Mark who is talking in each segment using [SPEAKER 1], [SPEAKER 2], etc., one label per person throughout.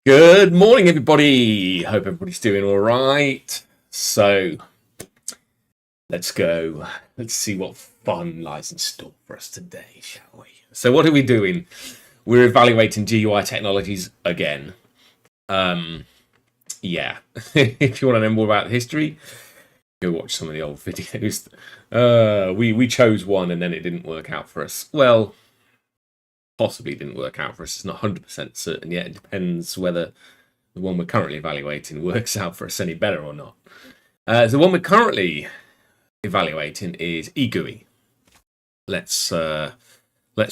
[SPEAKER 1] Good morning, everybody. Hope everybody's doing all right. So, let's go. Let's see what fun lies in store for us today, shall we? So, what are we doing? We're evaluating GUI technologies again. Yeah. If you want to know more about the history, go watch some of the old videos. We chose one and then it didn't work out for us. Well, possibly didn't work out for us. It's not 100% certain yet. It depends whether the one we're currently evaluating works out for us any better or not. The one we're currently evaluating is EGUI. Let's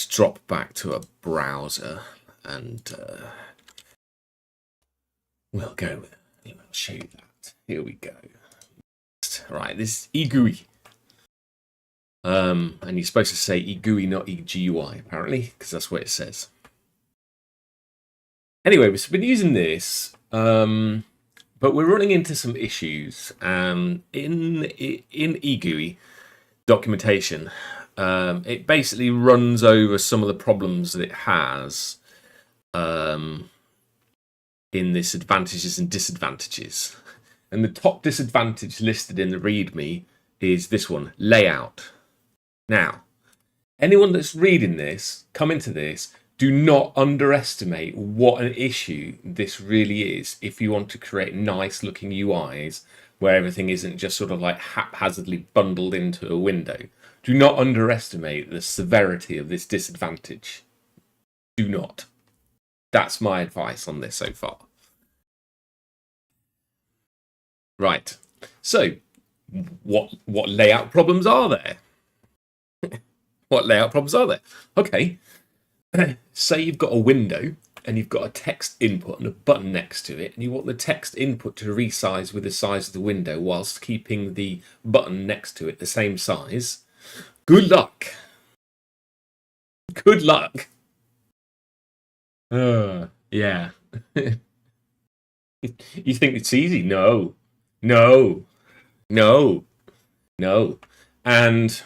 [SPEAKER 1] drop back to a browser and we'll go with it. I'll show you that. Here we go. Right, this is EGUI. And you're supposed to say EGUI, not EGUI, apparently, because that's what it says. Anyway, we've been using this, but we're running into some issues. In EGUI documentation, it basically runs over some of the problems that it has in this advantages and disadvantages. And the top disadvantage listed in the README is this one, layout. Now, anyone that's reading this, come into this, do not underestimate what an issue this really is if you want to create nice looking UIs where everything isn't just sort of like haphazardly bundled into a window. Do not underestimate the severity of this disadvantage. Do not. That's my advice on this so far. Right. So, what layout problems are there? What layout problems are there? Okay. Say you've got a window and you've got a text input and a button next to it, and you want the text input to resize with the size of the window whilst keeping the button next to it the same size. Good luck. Good luck. Yeah. You think it's easy? No. No. No. No. And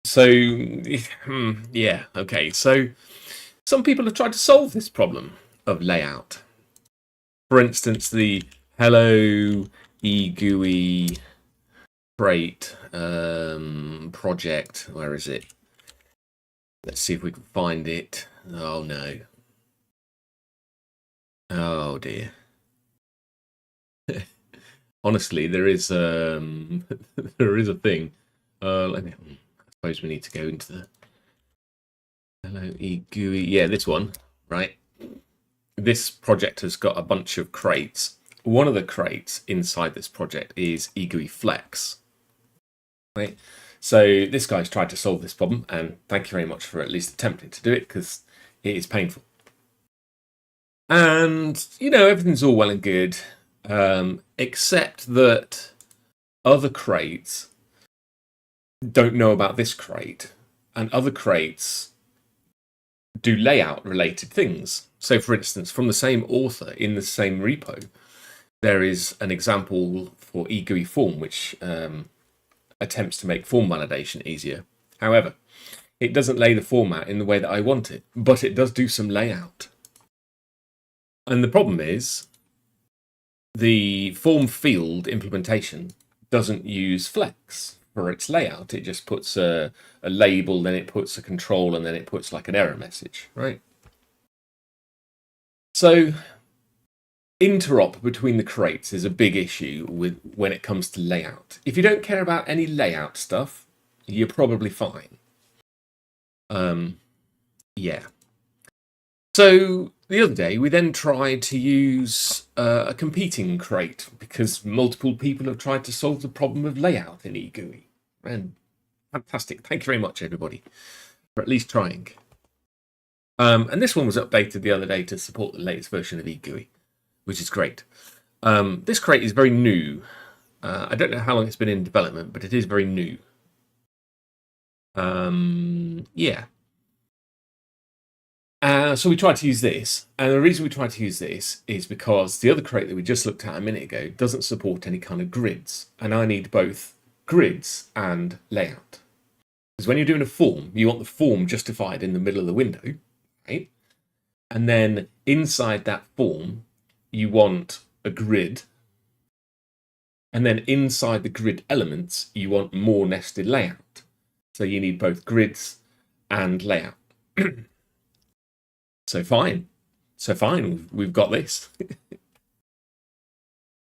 [SPEAKER 1] so, yeah, okay. So some people have tried to solve this problem of layout. For instance, the Hello EGUI crate project. Where is it? Let's see if we can find it. Oh no. Oh dear. Honestly, there is there is a thing. Let me. I suppose we need to go into the Hello EGUI. Yeah, this one, right? This project has got a bunch of crates. One of the crates inside this project is EGUI Flex. Right? So this guy's tried to solve this problem, and thank you very much for at least attempting to do it, because it is painful. And, you know, everything's all well and good, except that other crates don't know about this crate, and other crates do layout related things. So for instance, from the same author in the same repo, there is an example for EGUI form which attempts to make form validation easier. However, it doesn't lay the form out in the way that I want it, but it does do some layout. And the problem is the form field implementation doesn't use Flex for its layout. It just puts a label, then it puts a control, and then it puts like an error message, right? So interop between the crates is a big issue when it comes to layout. If you don't care about any layout stuff, you're probably fine. Yeah. So the other day, we then tried to use a competing crate because multiple people have tried to solve the problem of layout in EGUI. And fantastic. Thank you very much, everybody, for at least trying. And this one was updated the other day to support the latest version of EGUI, which is great. This crate is very new. I don't know how long it's been in development, but it is very new. Yeah. So we tried to use this, and the reason we tried to use this is because the other crate that we just looked at a minute ago doesn't support any kind of grids, and I need both grids and layout. Because when you're doing a form, you want the form justified in the middle of the window, right? And then inside that form, you want a grid. And then inside the grid elements, you want more nested layout. So you need both grids and layout. So fine, we've got this.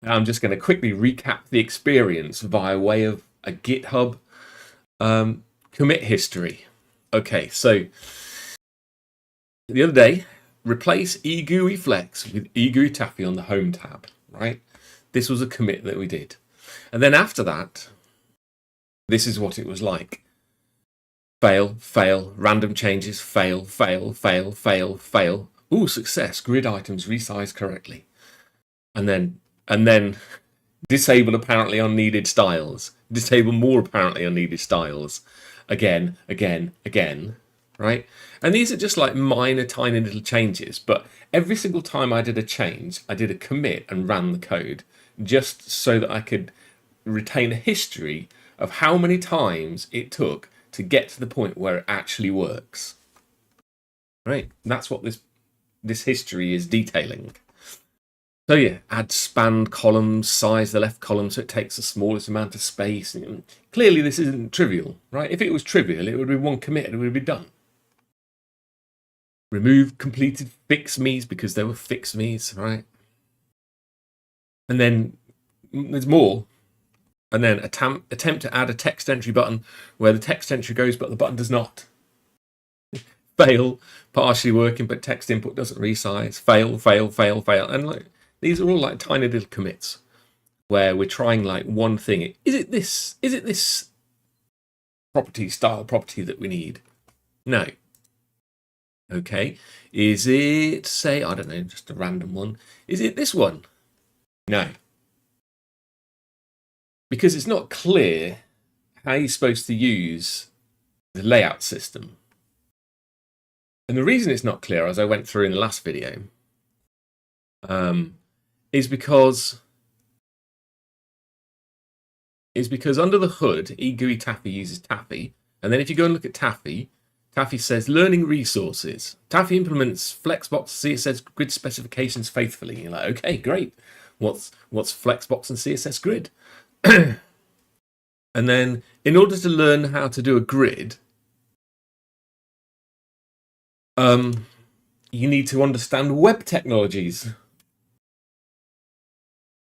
[SPEAKER 1] I'm just going to quickly recap the experience via way of a GitHub commit history. Okay, so the other day, replace EGUI Flex with EGUI Taffy on the Home tab, right? This was a commit that we did. And then after that, this is what it was like. Fail, fail, random changes, fail, fail, fail, fail, fail. Ooh, success, grid items resized correctly. And then disable apparently unneeded styles. Disable more apparently unneeded styles. Again, right? And these are just like minor, tiny little changes. But every single time I did a change, I did a commit and ran the code just so that I could retain a history of how many times it took to get to the point where it actually works. Right? That's what this history is detailing. So yeah, add spanned columns, size the left column so it takes the smallest amount of space. And clearly this isn't trivial, right? If it was trivial, it would be one commit and it would be done. Remove completed fix me's because there were fix me's, right? And then there's more. And then attempt to add a text entry button where the text entry goes but the button does not. Fail, partially working but text input doesn't resize. Fail, fail, fail, fail. And like these are all like tiny little commits where we're trying like one thing. Is it this property, style property that we need? No. Okay. Is it, say, I don't know, just a random one. Is it this one? No. Because it's not clear how you're supposed to use the layout system. And the reason it's not clear, as I went through in the last video, is because under the hood, EGUI Taffy uses Taffy. And then if you go and look at Taffy, Taffy says learning resources. Taffy implements Flexbox CSS grid specifications faithfully. And you're like, okay, great. What's Flexbox and CSS grid? And then in order to learn how to do a grid, you need to understand web technologies.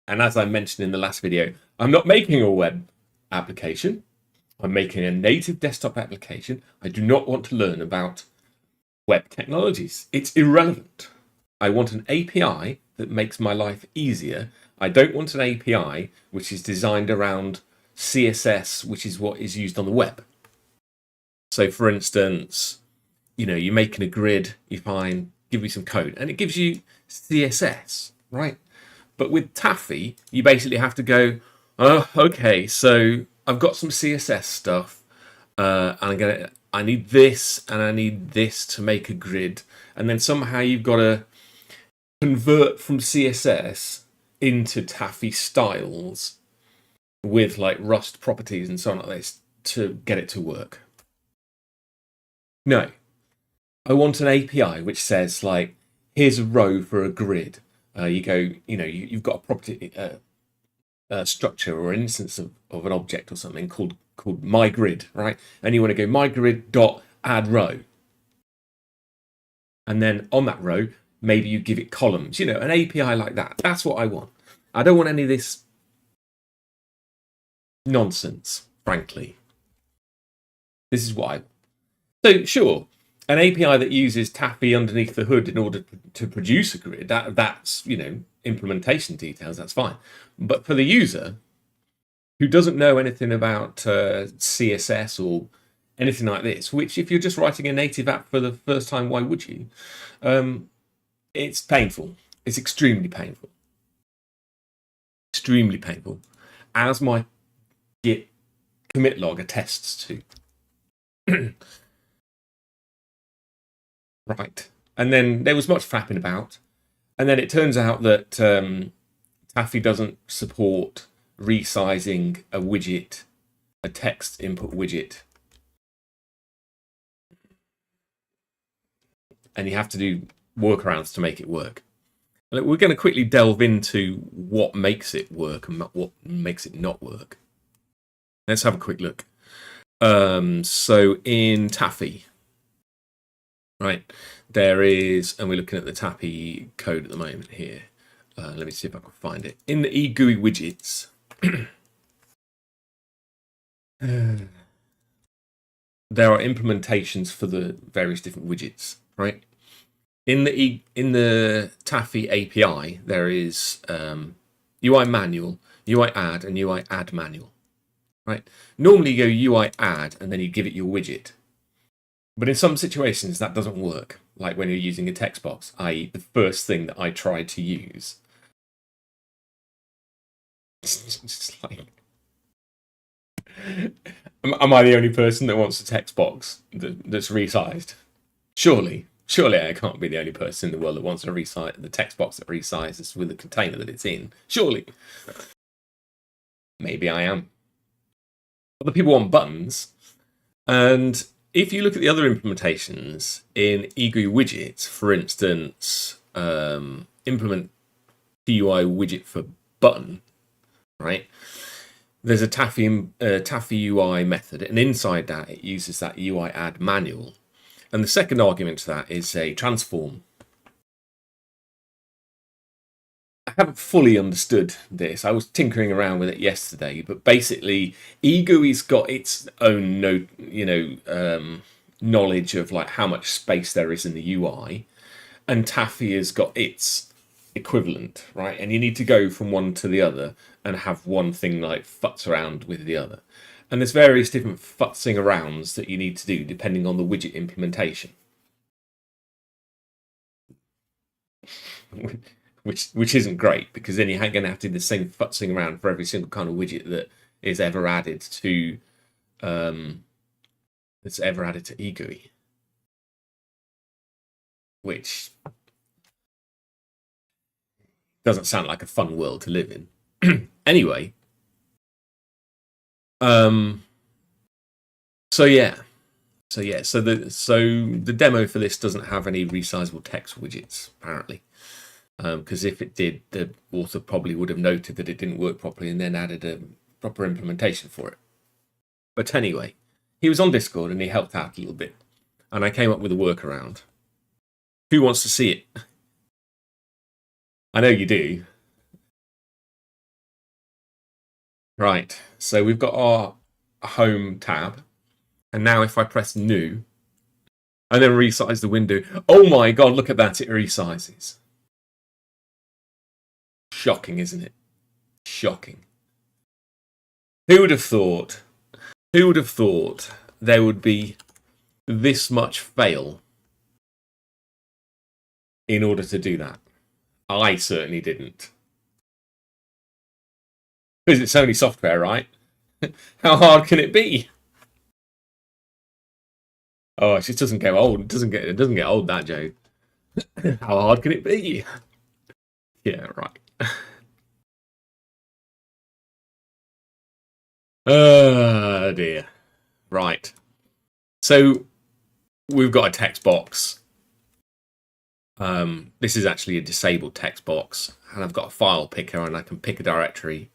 [SPEAKER 1] And as I mentioned in the last video, I'm not making a web application. I'm making a native desktop application. I do not want to learn about web technologies. It's irrelevant. I want an API that makes my life easier. I don't want an API which is designed around CSS, which is what is used on the web. So for instance, you're making a grid, you find, give me some code, and it gives you CSS, right? But with Taffy, you basically have to go, oh, okay, so I've got some CSS stuff, and I need this and I need this to make a grid, and then somehow you've got to convert from CSS into Taffy styles with like Rust properties and so on like this to get it to work. No, I want an API which says like, here's a row for a grid. You've got a property structure or an instance of an object or something called my grid, right? And you want to go my grid dot add row, and then on that row maybe you give it columns. An API like that. That's what I want. I don't want any of this nonsense, frankly. This is what I want. So sure, an API that uses Taffy underneath the hood in order to produce a grid, that's implementation details, that's fine. But for the user who doesn't know anything about CSS or anything like this, which if you're just writing a native app for the first time, why would you? It's painful. It's extremely painful. Extremely painful, as my Git commit log attests to. Right. And then there was much fapping about. And then it turns out that Taffy doesn't support resizing a widget, a text input widget. And you have to do workarounds to make it work. We're going to quickly delve into what makes it work and what makes it not work. Let's have a quick look. So in Taffy, right, there is, and we're looking at the Taffy code at the moment here. Let me see if I can find it. In the EGUI widgets, there are implementations for the various different widgets, right? In the Taffy API, there is UI manual, UI add, and UI add manual, right? Normally you go UI add, and then you give it your widget. But in some situations, that doesn't work, like when you're using a text box, i.e. the first thing that I tried to use. It's like, am I the only person that wants a text box that's resized? Surely I can't be the only person in the world that wants the text box that resizes with the container that it's in. Surely. Maybe I am. Other people want buttons. And if you look at the other implementations in EGUI widgets, for instance, implement GUI widget for button, right? There's a Taffy UI method, and inside that it uses that UI add manual. And the second argument to that is a transform. I haven't fully understood this. I was tinkering around with it yesterday, but basically, EGUI's got its own knowledge of like how much space there is in the UI, and Taffy has got its equivalent, right? And you need to go from one to the other and have one thing like futz around with the other. And there's various different futzing arounds that you need to do depending on the widget implementation. Which isn't great, because then you're going to have to do the same futzing around for every single kind of widget that is ever added to EGUI. Which doesn't sound like a fun world to live in. Anyway. So the demo for this doesn't have any resizable text widgets, apparently. Because if it did, the author probably would have noted that it didn't work properly and then added a proper implementation for it. But anyway, he was on Discord and he helped out a little bit. And I came up with a workaround. Who wants to see it? I know you do. Right, so we've got our home tab. And now if I press new and then resize the window, oh my God, look at that, it resizes. Shocking, isn't it? Shocking. Who would have thought there would be this much fail in order to do that? I certainly didn't. Because it's only software, right? How hard can it be? Oh, it just doesn't get old. It doesn't get old, that joke. How hard can it be? Yeah, right. Oh dear. Right. So we've got a text box. This is actually a disabled text box, and I've got a file picker, and I can pick a directory.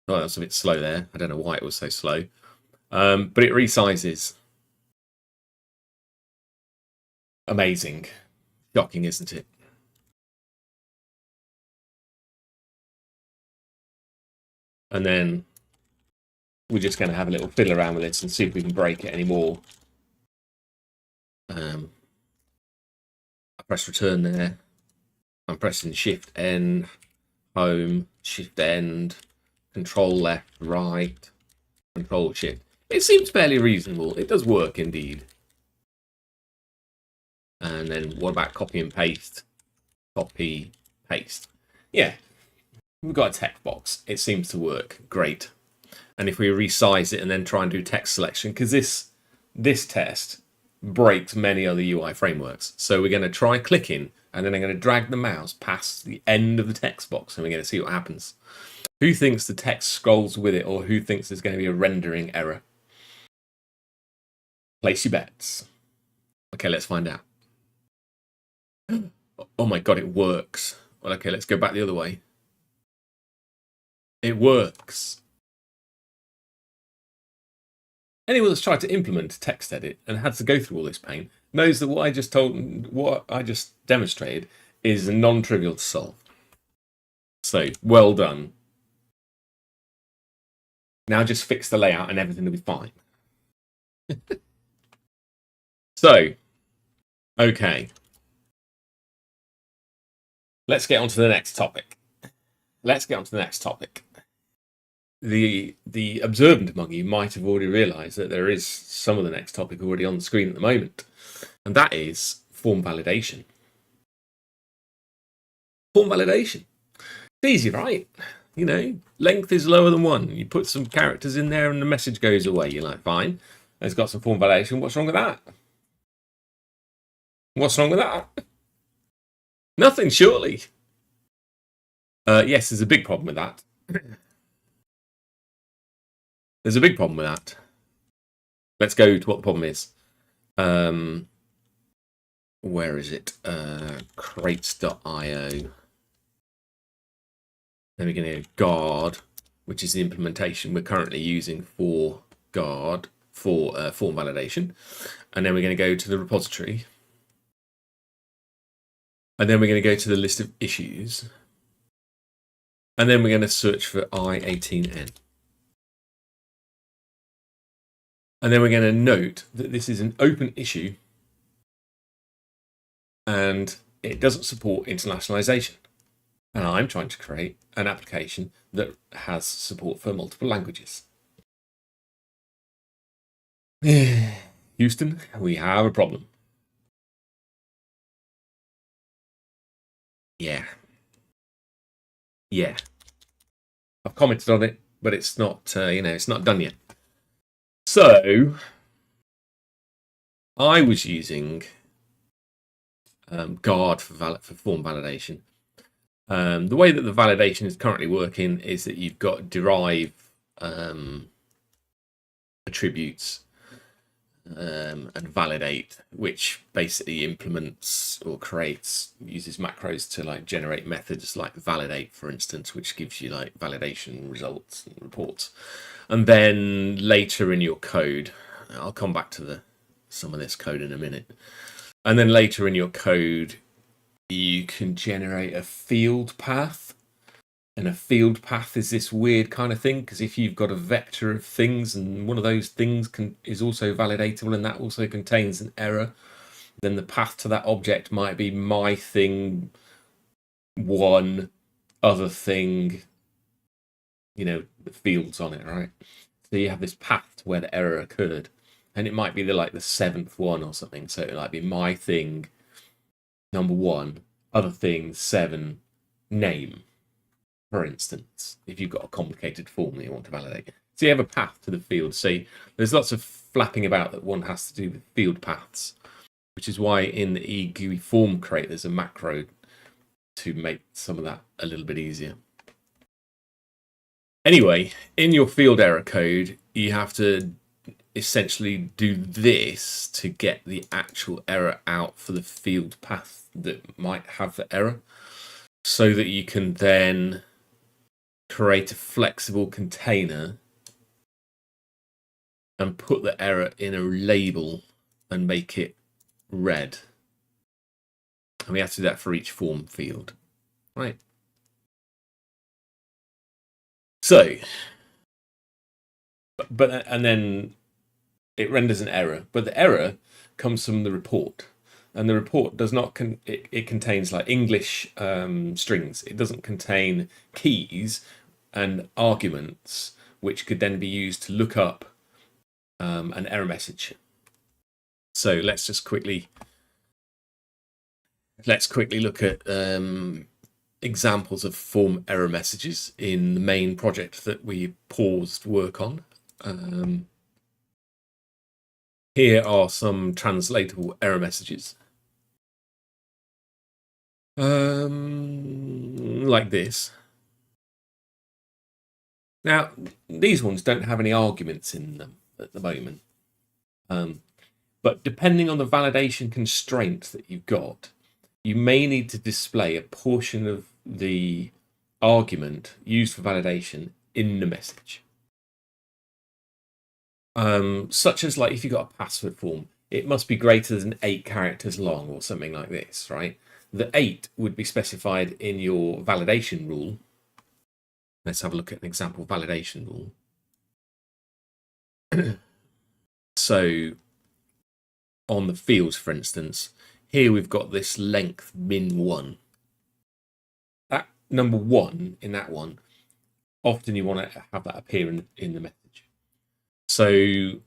[SPEAKER 1] Oh, that's a bit slow there. I don't know why it was so slow. But it resizes. Amazing. Shocking, isn't it? And then we're just going to have a little fiddle around with this and see if we can break it anymore. I press return there. I'm pressing Shift N, Home, Shift End, Control Left, Right, Control Shift. It seems fairly reasonable. It does work indeed. And then what about copy and paste? Copy, paste. Yeah, we've got a text box. It seems to work great. And if we resize it and then try and do text selection, because this test breaks many other UI frameworks. So we're going to try clicking, and then I'm going to drag the mouse past the end of the text box, and we're going to see what happens. Who thinks the text scrolls with it, or who thinks there's going to be a rendering error? Place your bets. Okay, let's find out. Oh my God, it works. Well, okay, let's go back the other way. It works. Anyone that's tried to implement text edit and had to go through all this pain knows that what I just demonstrated is non-trivial to solve. So, well done. Now just fix the layout and everything will be fine. So, okay. Let's get on to the next topic. The observant among you might have already realised that there is some of the next topic already on the screen at the moment, and that is form validation. Form validation. It's easy, right? You know, length is lower than 1. You put some characters in there and the message goes away. You're like, fine. It's got some form validation. What's wrong with that? What's wrong with that? Nothing, surely. Yes, there's a big problem with that. There's a big problem with that. Let's go to what the problem is. Where is it? Crates.io. Then we're going to guard, which is the implementation we're currently using for guard for form validation. And then we're going to go to the repository. And then we're going to go to the list of issues. And then we're going to search for I18N. And then we're going to note that this is an open issue and it doesn't support internationalization. And I'm trying to create an application that has support for multiple languages. Houston, we have a problem. Yeah. I've commented on it, but it's not, it's not done yet. So I was using guard for form validation. The way that the validation is currently working is that you've got derive attributes and validate, which basically implements or uses macros to like generate methods like validate, for instance, which gives you like validation results and reports. And then later in your code, I'll come back to some of this code in a minute. And then later in your code, you can generate a field path. And a field path is this weird kind of thing, because if you've got a vector of things and one of those things is also validatable and that also contains an error, then the path to that object might be my thing, one other thing, the fields on it, right? So you have this path to where the error occurred. And it might be the 7th one or something. So it might be my thing, number 1, other thing, 7, name. For instance, if you've got a complicated form that you want to validate. So you have a path to the field. So there's lots of flapping about that one has to do with field paths, which is why in the EGUI form crate, there's a macro to make some of that a little bit easier. Anyway, in your field error code, you have to essentially do this to get the actual error out for the field path that might have the error, so that you can then create a flexible container and put the error in a label and make it red. And we have to do that for each form field, right? So, and then it renders an error, but the error comes from the report. And the report does not, it contains like English strings. It doesn't contain keys and arguments, which could then be used to look up an error message. So let's quickly look at examples of form error messages in the main project that we paused work on. Here are some translatable error messages. Like this. Now, these ones don't have any arguments in them at the moment. But depending on the validation constraint that you've got, you may need to display a portion of the argument used for validation in the message. Such as like if you've got a password form, it must be greater than 8 characters long or something like this, right? The 8 would be specified in your validation rule. Let's have a look at an example validation rule. So on the fields, for instance, here we've got this length min1. That number 1 in that one, often you want to have that appear in the message. So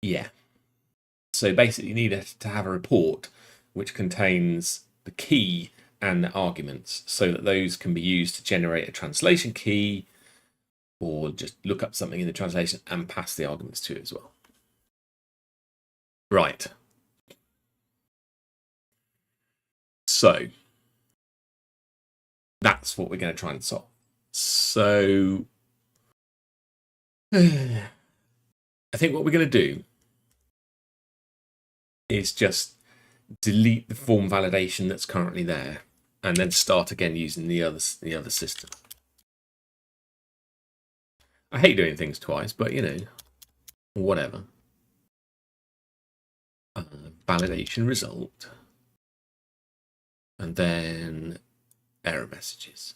[SPEAKER 1] yeah. So basically you need to have a report which contains the key and the arguments so that those can be used to generate a translation key or just look up something in the translation and pass the arguments to it as well. Right. So that's what we're going to try and solve. So I think what we're going to do is just delete the form validation that's currently there and then start again using the other system. I hate doing things twice, but you know, whatever. Validation result, and then error messages.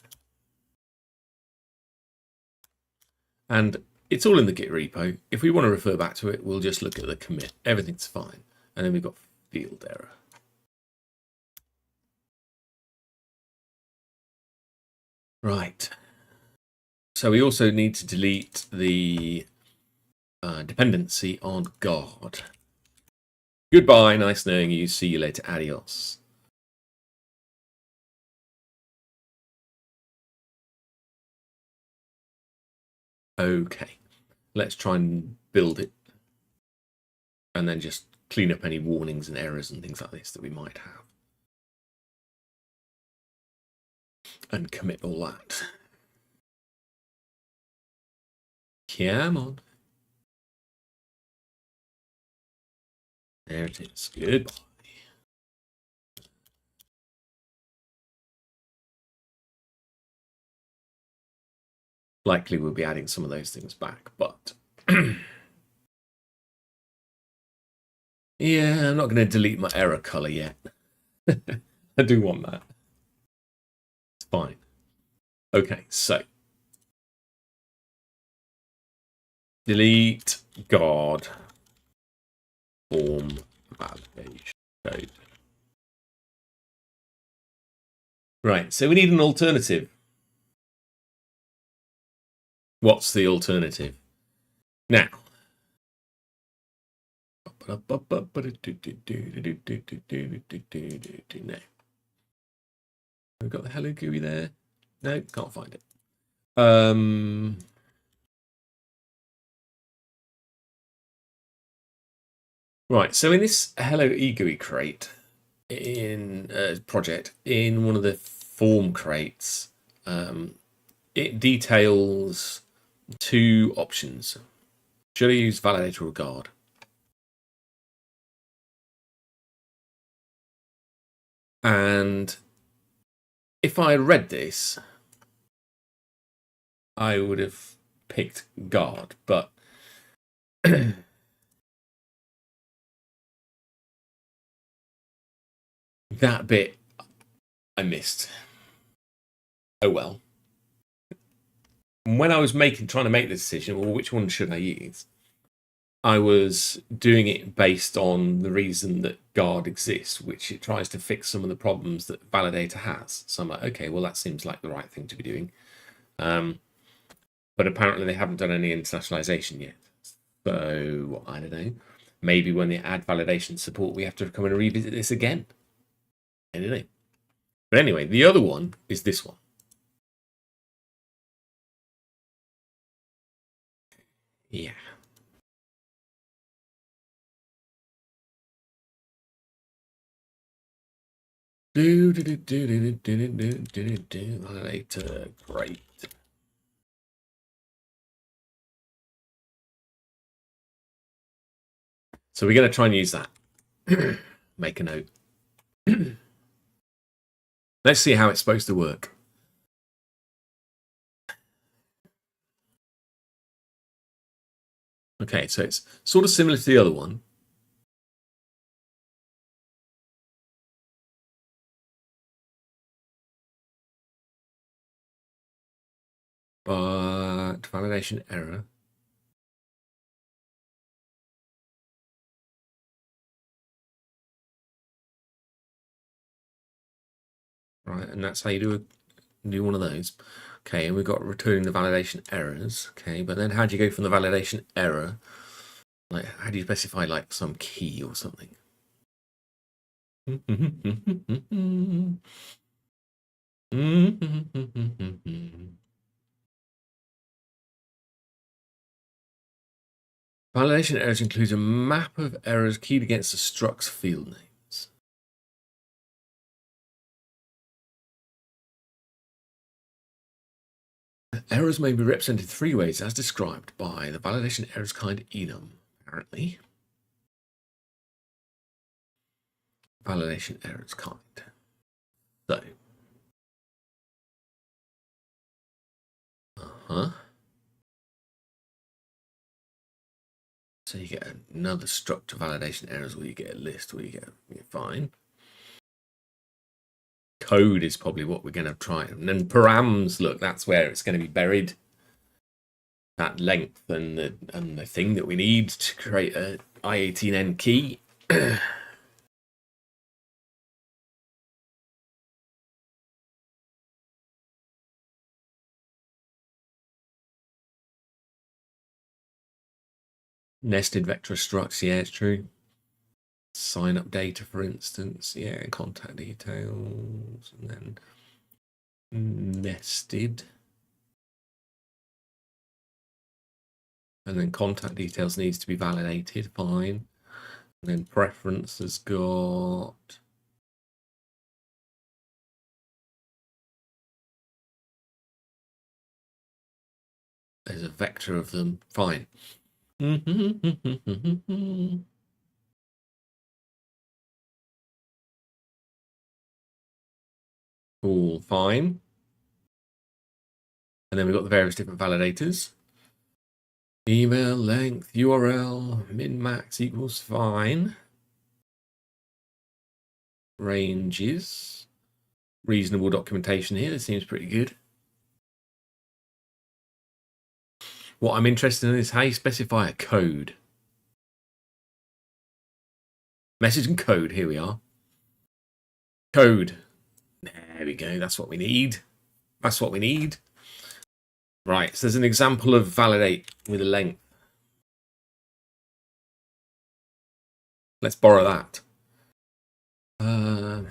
[SPEAKER 1] And it's all in the Git repo. If we want to refer back to it, we'll just look at the commit. Everything's fine. And then we've got field error. Right. So we also need to delete the dependency on guard. Goodbye, nice knowing you. See you later. Adios. Okay, let's try and build it and then just clean up any warnings and errors and things like this that we might have. And commit all that. Come on. There it is. Goodbye. Likely we'll be adding some of those things back, but yeah, I'm not going to delete my error color yet. I do want that. It's fine. Okay, so delete guard form validation code. Right, so we need an alternative. What's the alternative? Now, no. We've got the hello GUI there. No, can't find it. Right, so in this hello EGUI crate in project, in one of the form crates, it details 2 options. Should I use validator or guard? And if I had read this, I would have picked guard, but that bit I missed. Oh well. When I was trying to make the decision, well, which one should I use? I was doing it based on the reason that guard exists, which it tries to fix some of the problems that validator has. So I'm like, okay, well, that seems like the right thing to be doing. But apparently they haven't done any internationalization yet. So I don't know. Maybe when they add validation support, we have to come and revisit this again. I don't know. But anyway, the other one is this one. Yeah. Validator, great. So we're going to try and use that. Make a note. Let's see how it's supposed to work. Okay, so it's sort of similar to the other one. But validation error. Right, and that's how you do one of those. Okay, and we've got returning the validation errors. Okay, but then how do you go from the validation error? Like, how do you specify like some key or something? Validation errors includes a map of errors keyed against the struct's field names. Errors may be represented three ways as described by the validation errors kind enum, apparently. Validation errors kind. So. So you get another structure validation errors, or you get a list, or you get fine. Code is probably what we're going to try. And then params, look, that's where it's going to be buried. That length and the thing that we need to create a I18N key. Nested vector structs, yeah, it's true. Sign up data, for instance, yeah, contact details, and then nested. And then contact details needs to be validated, fine. And then preference has got there's a vector of them, fine. Cool, fine. And then we've got the various different validators. Email length, URL, min max equals fine. Ranges. Reasonable documentation here. This seems pretty good. What I'm interested in is how you specify a code. Message and code. Here we are. Code. There we go. That's what we need. That's what we need. Right. So there's an example of validate with a length. Let's borrow that. I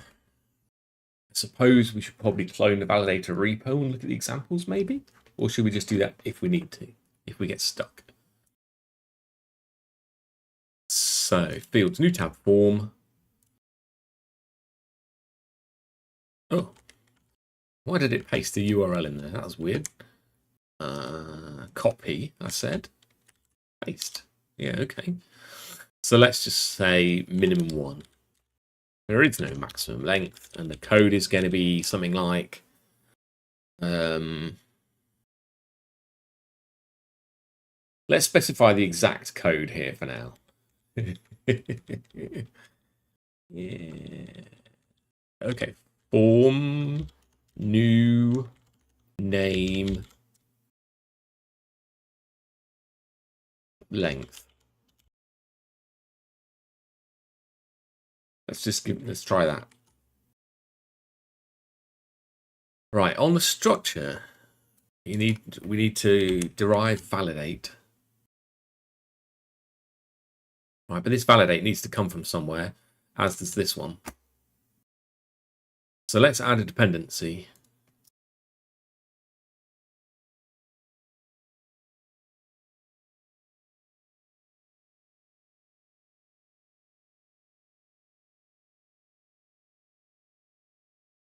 [SPEAKER 1] suppose we should probably clone the validator repo and look at the examples, maybe? Or should we just do that if we need to, if we get stuck? So, fields, new tab, form. Oh, why did it paste the URL in there? That was weird. Copy, I said. Paste. Yeah, okay. So let's just say minimum 1. There is no maximum length, and the code is going to be something like let's specify the exact code here for now. Yeah. Okay. Form, new, name, length. Let's try that. Right, on the structure, we need to derive validate. Right, but this validate needs to come from somewhere, as does this one. So let's add a dependency.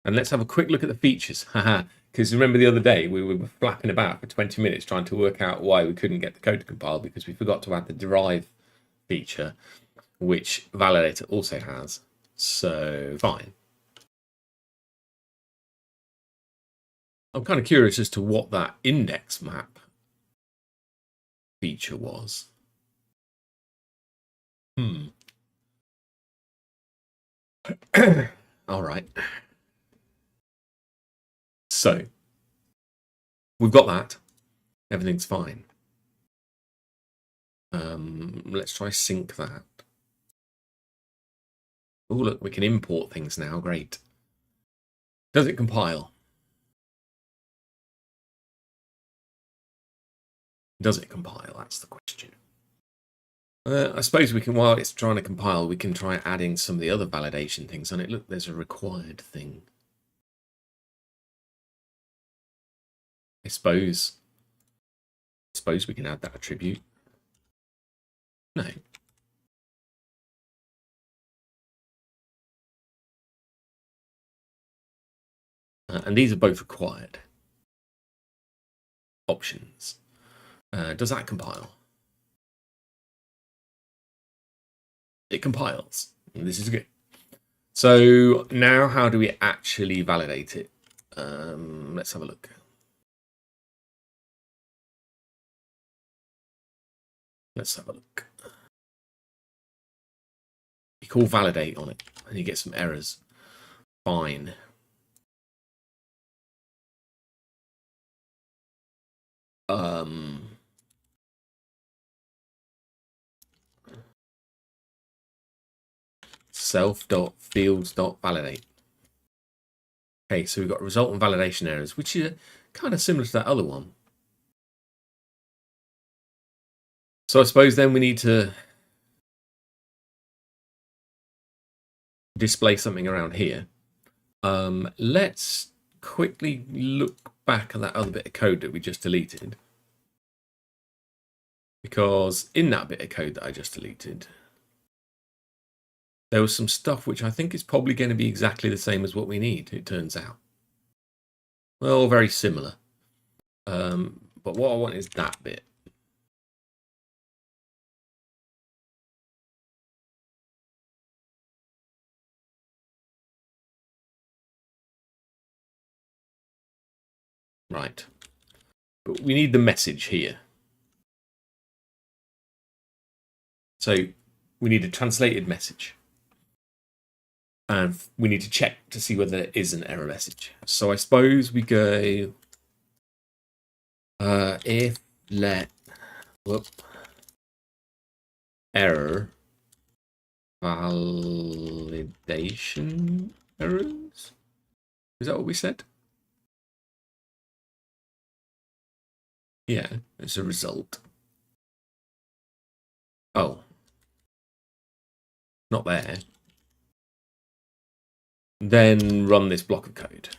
[SPEAKER 1] And let's have a quick look at the features. Because remember the other day, we were flapping about for 20 minutes trying to work out why we couldn't get the code to compile because we forgot to add the derive feature, which validator also has. So, fine. I'm kind of curious as to what that index map feature was. All right. So we've got that. Everything's fine. Let's try sync that. Oh, look, we can import things now. Great. Does it compile? Does it compile? That's the question. I suppose we can, while it's trying to compile, we can try adding some of the other validation things on it. Look, there's a required thing. I suppose we can add that attribute. No. And these are both required options. Does that compile? It compiles. This is good. So now how do we actually validate it? Let's have a look. Let's have a look. You call validate on it and you get some errors. Fine. Self.fields.validate. Okay, so we've got result and validation errors, which is kind of similar to that other one. So I suppose then we need to display something around here. Let's quickly look back at that other bit of code that we just deleted. Because in that bit of code that I just deleted, there was some stuff which I think is probably going to be exactly the same as what we need, it turns out. Well, very similar. But what I want is that bit. Right. But we need the message here. So we need a translated message. And we need to check to see whether there is an error message. So I suppose we go if let error validation errors. Is that what we said? Yeah, it's a result. Oh, not there. Then run this block of code.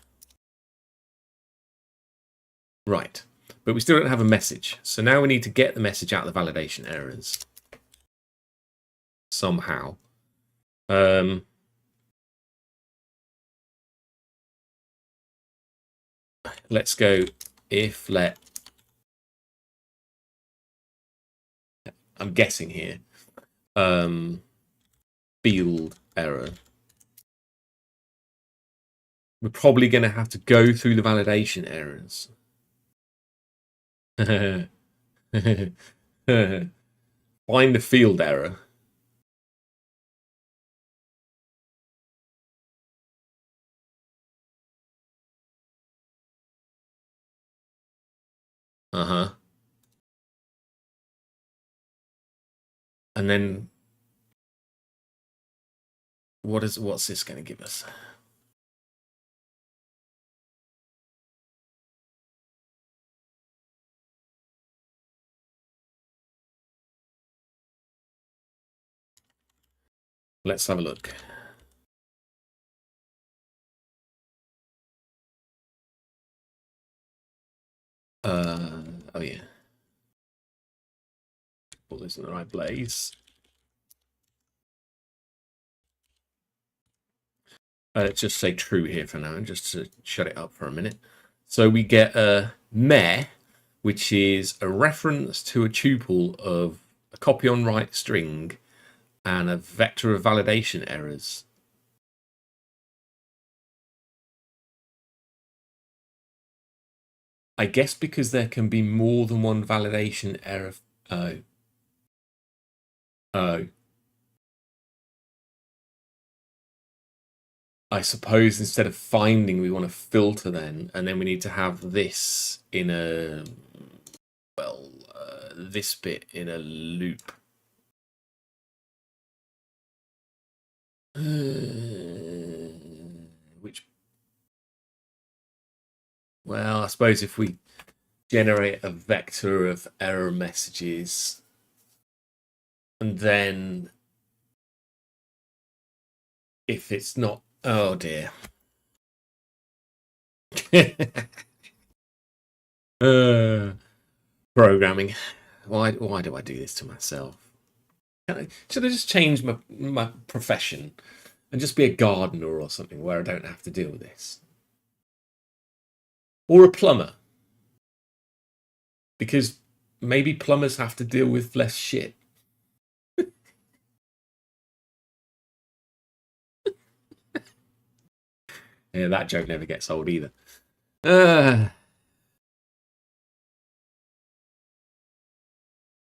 [SPEAKER 1] Right, but we still don't have a message. So now we need to get the message out of the validation errors somehow. Let's go if let, I'm guessing here, field error. We're probably going to have to go through the validation errors. Find the field error. And then what's this going to give us? Let's have a look. Oh yeah. Put this in the right place. Let's just say true here for now, just to shut it up for a minute. So we get a meh, which is a reference to a tuple of a copy on write string and a vector of validation errors. I guess because there can be more than one validation error. Oh. Oh. I suppose instead of finding, we want to filter then, and then we need to have this in a, well, this bit in a loop. Which, well, I suppose if we generate a vector of error messages, and then if it's not, oh dear. Programming. Why do I do this to myself? Should I just change my profession and just be a gardener or something where I don't have to deal with this? Or a plumber? Because maybe plumbers have to deal with less shit. Yeah, that joke never gets old either.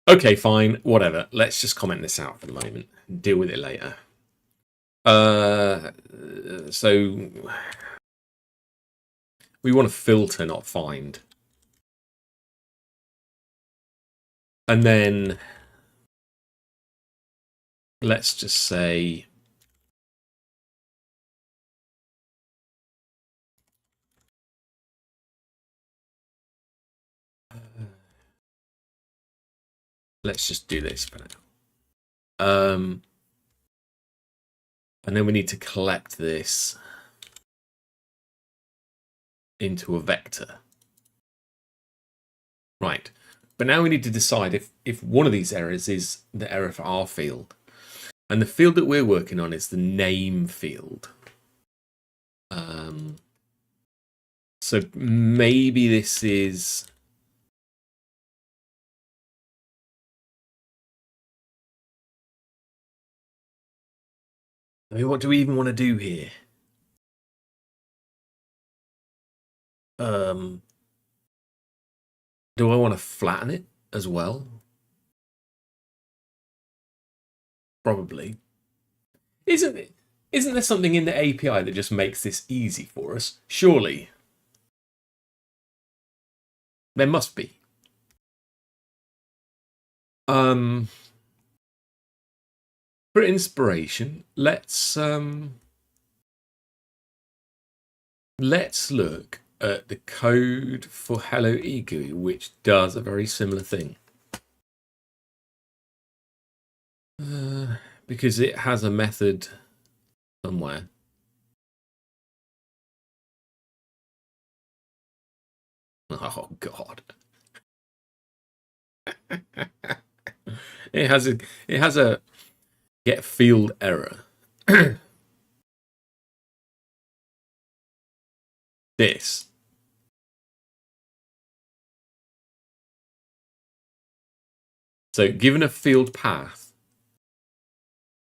[SPEAKER 1] Okay, fine, whatever. Let's just comment this out for the moment. Deal with it later. So we want to filter, not find. And then let's just say let's just do this for now. And then we need to collect this into a vector. Right. But now we need to decide if one of these errors is the error for our field. And the field that we're working on is the name field. So maybe this is... I mean, what do we even want to do here? Do I want to flatten it as well? Probably. Isn't there something in the API that just makes this easy for us? Surely. There must be. For inspiration, let's look at the code for Hello EGUI, which does a very similar thing. Because it has a method somewhere. Oh God. It has a get field error. This. So given a field path,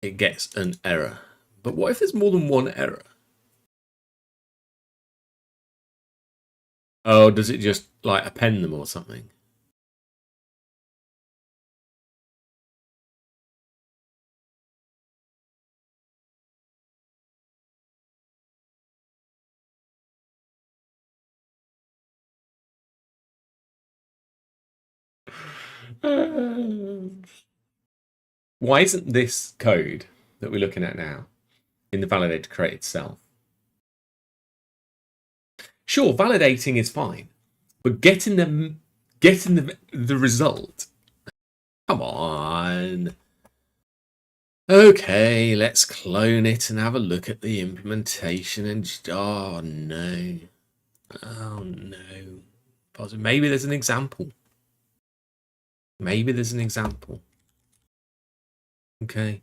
[SPEAKER 1] it gets an error. But what if there's more than one error? Oh, does it just like append them or something? Why isn't this code that we're looking at now in the validator crate itself? Sure, validating is fine, but getting the result. Come on. Okay, let's clone it and have a look at the implementation. And oh no, oh no. Maybe there's an example. Maybe there's an example. Okay.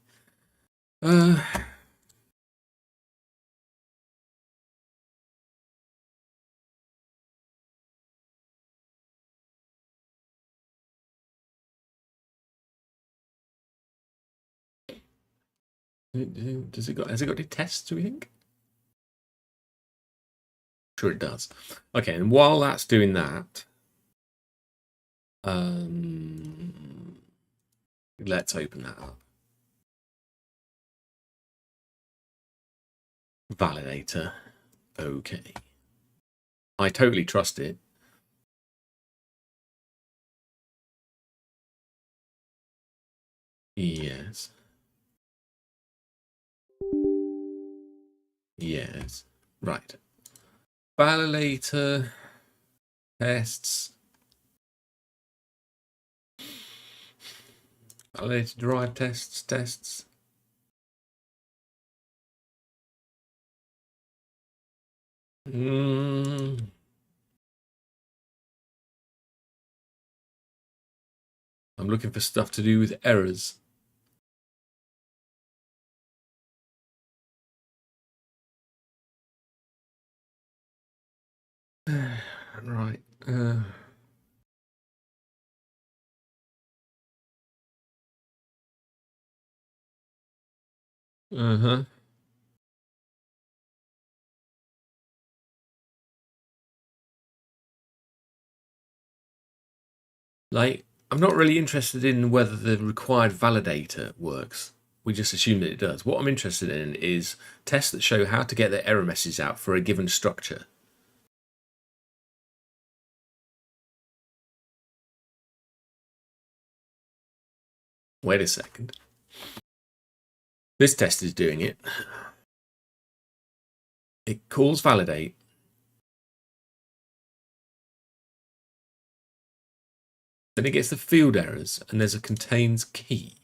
[SPEAKER 1] Has it got any tests, do we think? Sure it does. Okay, and while that's doing that, Let's open that up. Validator. Okay. I totally trust it. Yes. Yes. Right. Validator. Tests. Validator derived tests. I'm looking for stuff to do with errors. Right. Uh-huh. Like, I'm not really interested in whether the required validator works. We just assume that it does. What I'm interested in is tests that show how to get the error message out for a given structure. Wait a second. This test is doing it. It calls validate. Then it gets the field errors, and there's a contains key.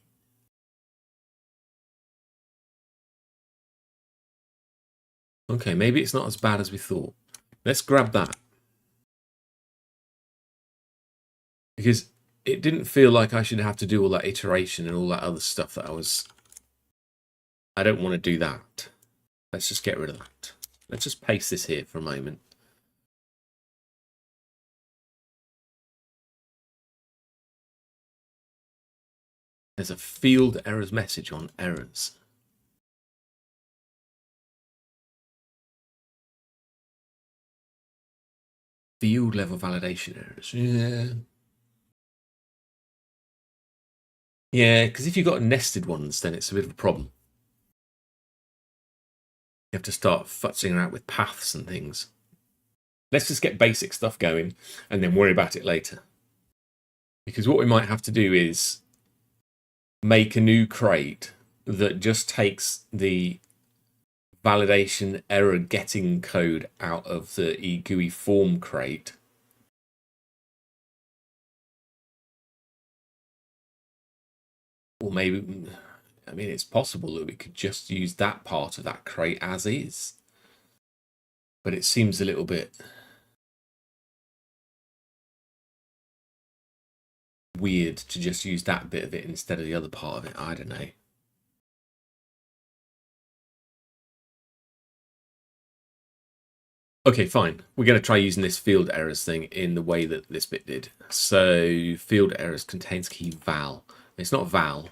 [SPEAKER 1] Okay, maybe it's not as bad as we thought. Let's grab that. Because it didn't feel like I should have to do all that iteration and all that other stuff that I don't want to do that. Let's just get rid of that. Let's just paste this here for a moment. There's a field errors message on errors. Field level validation errors. Yeah. Yeah, because if you've got nested ones, then it's a bit of a problem. You have to start futzing around with paths and things. Let's just get basic stuff going and then worry about it later. Because what we might have to do is make a new crate that just takes the validation error getting code out of the EGUI form crate. Or maybe, I mean, it's possible that we could just use that part of that crate as is. But it seems a little bit weird to just use that bit of it instead of the other part of it. I don't know. Okay, fine. We're going to try using this field errors thing in the way that this bit did. So field errors contains key val. It's not val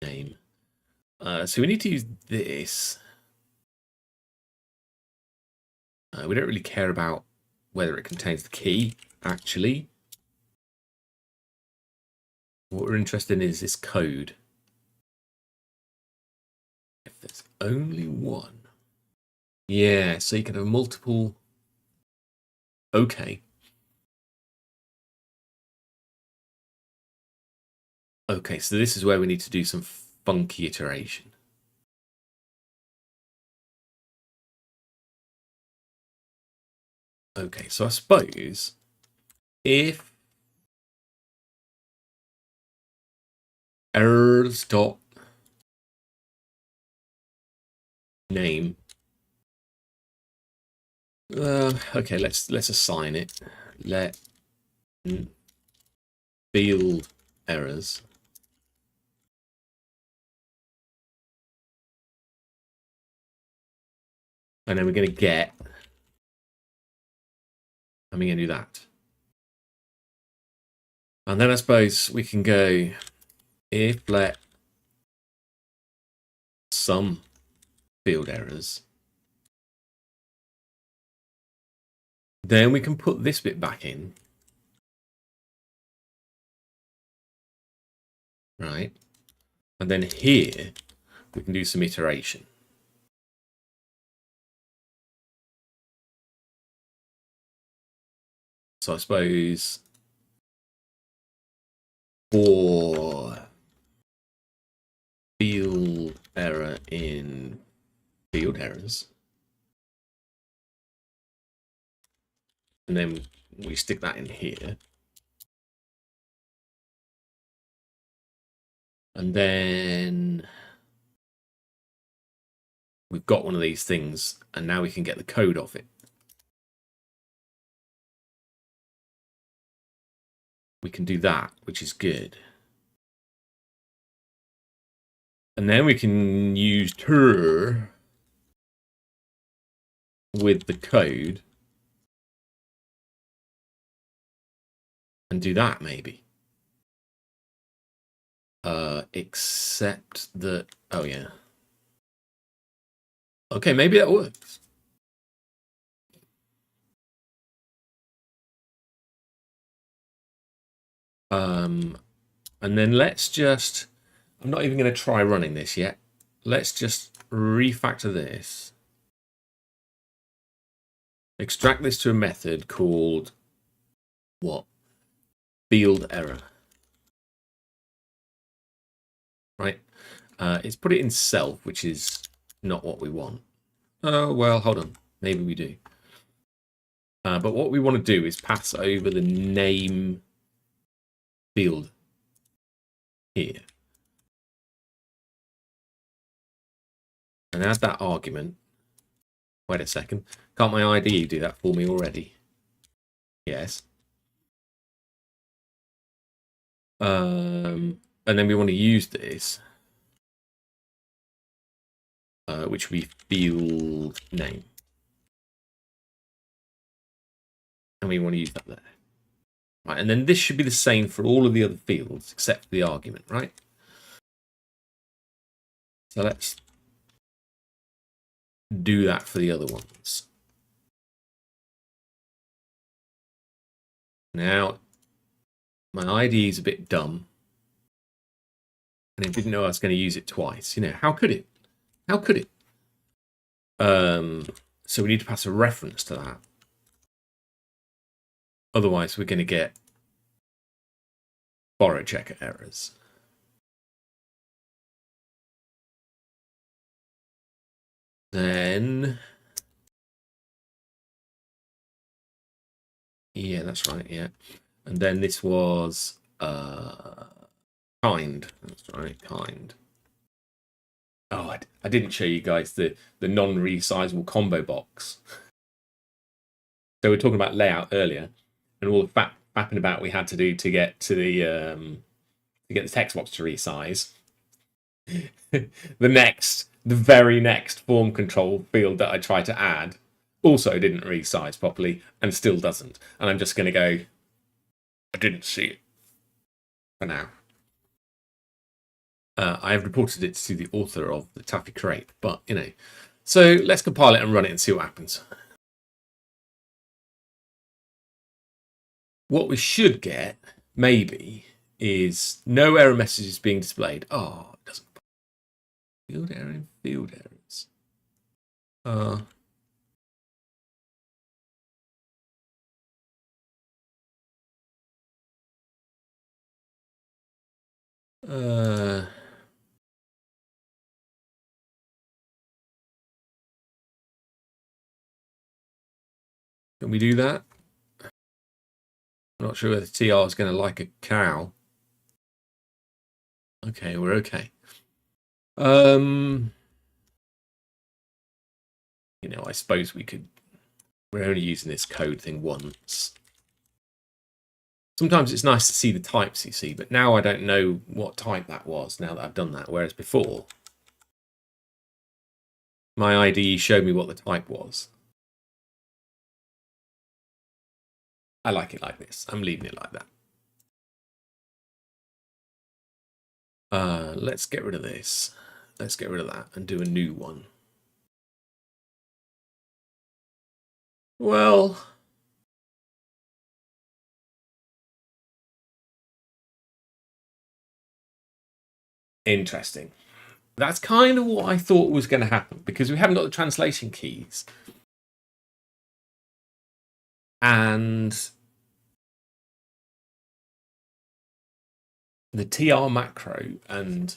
[SPEAKER 1] name. So we need to use this. We don't really care about whether it contains the key, actually. What we're interested in is this code. If there's only one. Yeah, so you can have multiple. Okay. Okay, so this is where we need to do some funky iteration. Okay, so I suppose if errors dot name. Okay, let's assign it. Let field errors. And then we're going to get. And we're going to do that. And then I suppose we can go if let some field errors. Then we can put this bit back in. right? And then here we can do some iteration. So I suppose for field error in field errors, and then we stick that in here. And then we've got one of these things, and now we can get the code of it. We can do that, which is good. And then we can use tur with the code and do that maybe. Except that, oh yeah. Okay, maybe that works. And then let's just, I'm not even going to try running this yet. Let's just refactor this. Extract this to a method called what? Field error. Right? It's put it in self, which is not what we want. Oh, well, hold on. Maybe we do. But what we want to do is pass over the name field here. And add that argument. Wait a second. Can't my IDE do that for me already? Yes. And then we want to use this, which will be field name. And we want to use that there. Right, and then this should be the same for all of the other fields, except for the argument, right? So let's do that for the other ones. Now, my IDE is a bit dumb. And it didn't know I was going to use it twice. You know, how could it? How could it? So we need to pass a reference to that. Otherwise, we're going to get borrow checker errors. Then, yeah, that's right, yeah. And then this was kind. That's right, kind. Oh, I didn't show you guys the non-resizable combo box. So we were talking about layout earlier, and all the fapping about we had to do to get to the text box to resize. The very next form control field that I tried to add also didn't resize properly and still doesn't. And I'm just going to go, I didn't see it for now. I have reported it to the author of the Taffy Crate, but you know. So let's compile it and run it and see what happens. What we should get, maybe, is no error messages being displayed. Oh, it doesn't. Field error in field errors. Can we do that? I'm not sure whether TR is going to like a cow. Okay, we're okay. You know, I suppose we could. We're only using this code thing once. Sometimes it's nice to see the types you see, but now I don't know what type that was now that I've done that, whereas before my IDE showed me what the type was. I like it like this. I'm leaving it like that. Let's get rid of this. Let's get rid of that and do a new one. Well, Interesting. That's kind of what I thought was going to happen because we haven't got the translation keys. And the TR macro and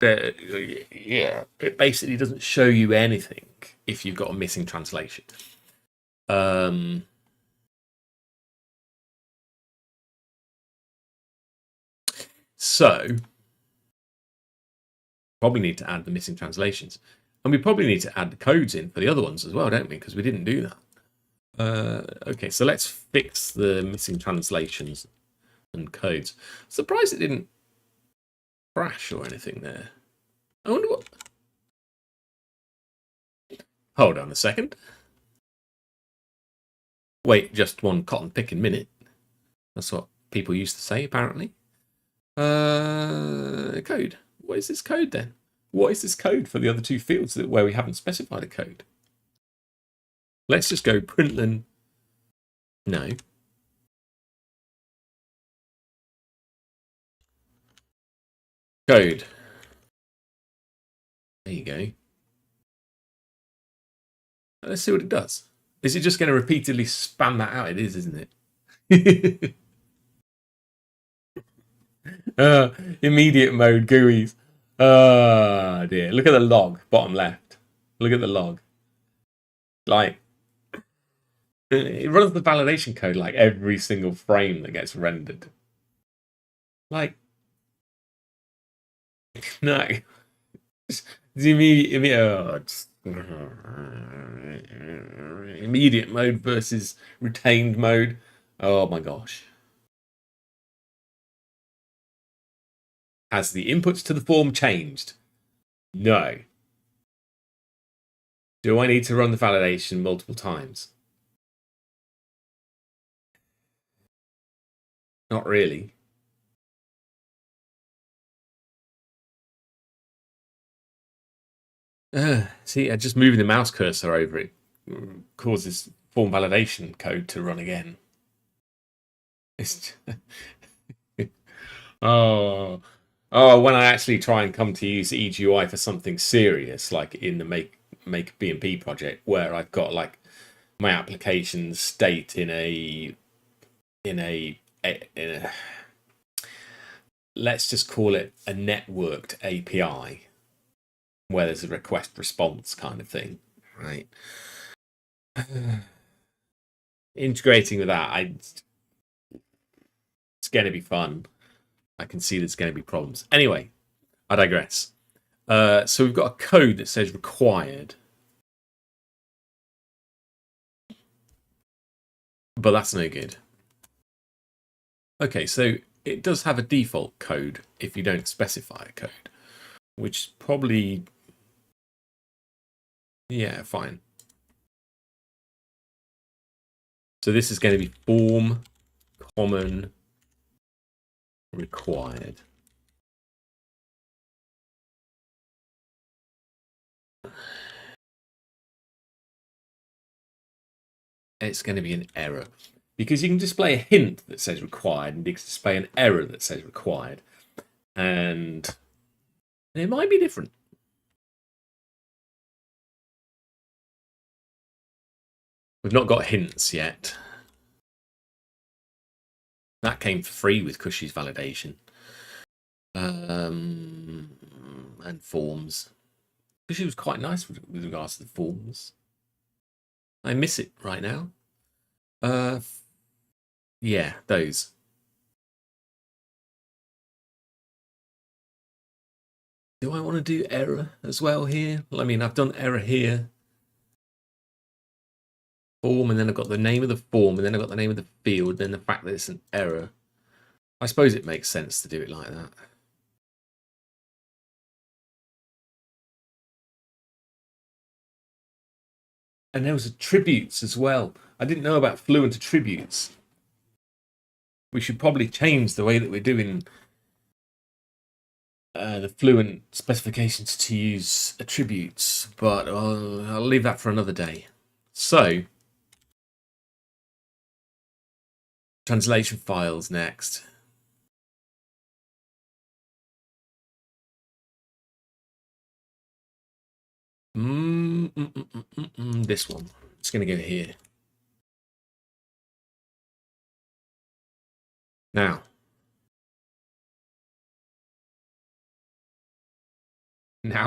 [SPEAKER 1] it basically doesn't show you anything if you've got a missing translation. So probably need to add the missing translations, and we probably need to add the codes in for the other ones as well, don't we? Because we didn't do that. Okay, so let's fix the missing translations and codes. Surprised it didn't crash or anything there. I wonder what. Hold on a second. Wait, just one cotton picking minute. That's what people used to say, apparently. Code. What is this code then? What is this code for the other two fields where we haven't specified a code? Let's just go println. No. Code. There you go. Let's see what it does. Is it just going to repeatedly spam that out? It is, isn't it? Immediate mode GUIs. Oh dear. Look at the log, bottom left. Look at the log. Like, it runs the validation code like every single frame that gets rendered. Like, no. Immediate mode versus retained mode. Oh my gosh. Has the inputs to the form changed? No. Do I need to run the validation multiple times? Not really. See, just moving the mouse cursor over it causes form validation code to run again. It's oh, when I actually try and come to use EGUI for something serious, like in the MakerPnP project, where I've got like my application state in a let's just call it a networked API, where there's a request response kind of thing, right? Integrating with that, it's going to be fun. I can see there's going to be problems. Anyway, I digress. So we've got a code that says required, but that's no good. Okay, so it does have a default code if you don't specify a code, which probably, yeah, fine. So this is going to be form common required. It's going to be an error because you can display a hint that says required and you can display an error that says required, and it might be different. We've not got hints yet. That came for free with Cushy's validation. And forms. Cushy was quite nice with regards to the forms. I miss it right now. Yeah, those. Do I want to do error as well here? Well, I mean, I've done error here. Form, and then I've got the name of the form, and then I've got the name of the field, and then the fact that it's an error. I suppose it makes sense to do it like that. And there was attributes as well. I didn't know about fluent attributes. We should probably change the way that we're doing the fluent specifications to use attributes, but I'll leave that for another day. So, translation files next. This one. It's going to go here. Now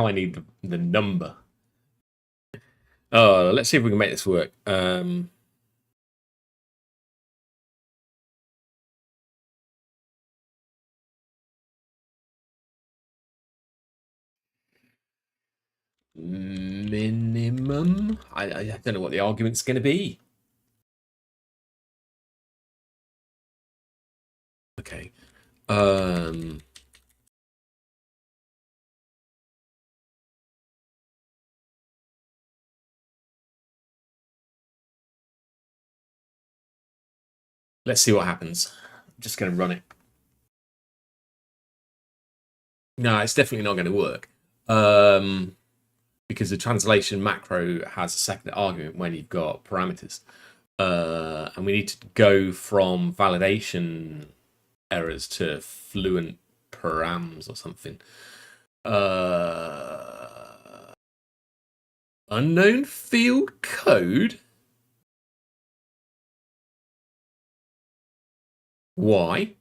[SPEAKER 1] I need the number. Oh, let's see if we can make this work. Minimum. I don't know what the argument's going to be. Okay. Let's see what happens. I'm just going to run it. No, it's definitely not going to work. Because the translation macro has a second argument when you've got parameters. And we need to go from validation errors to fluent params or something. Unknown field code? Why?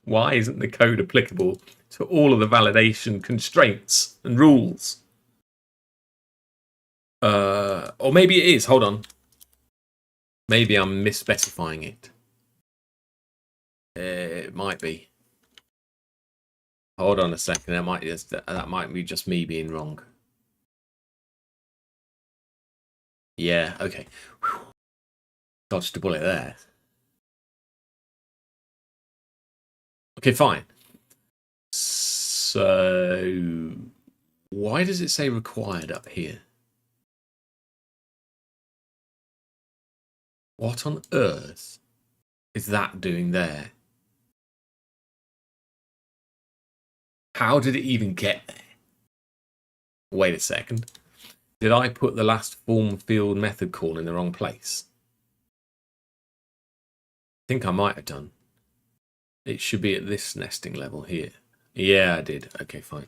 [SPEAKER 1] Why isn't the code applicable to all of the validation constraints and rules? Or maybe it is. Hold on. Maybe I'm misspecifying it. It might be. Hold on a second. That might be just me being wrong. Yeah. Okay. Dodged a bullet there. Okay, fine. So why does it say required up here? What on earth is that doing there? How did it even get there? Wait a second. Did I put the last form field method call in the wrong place? I think I might have done. It should be at this nesting level here. Yeah, I did. Okay, fine.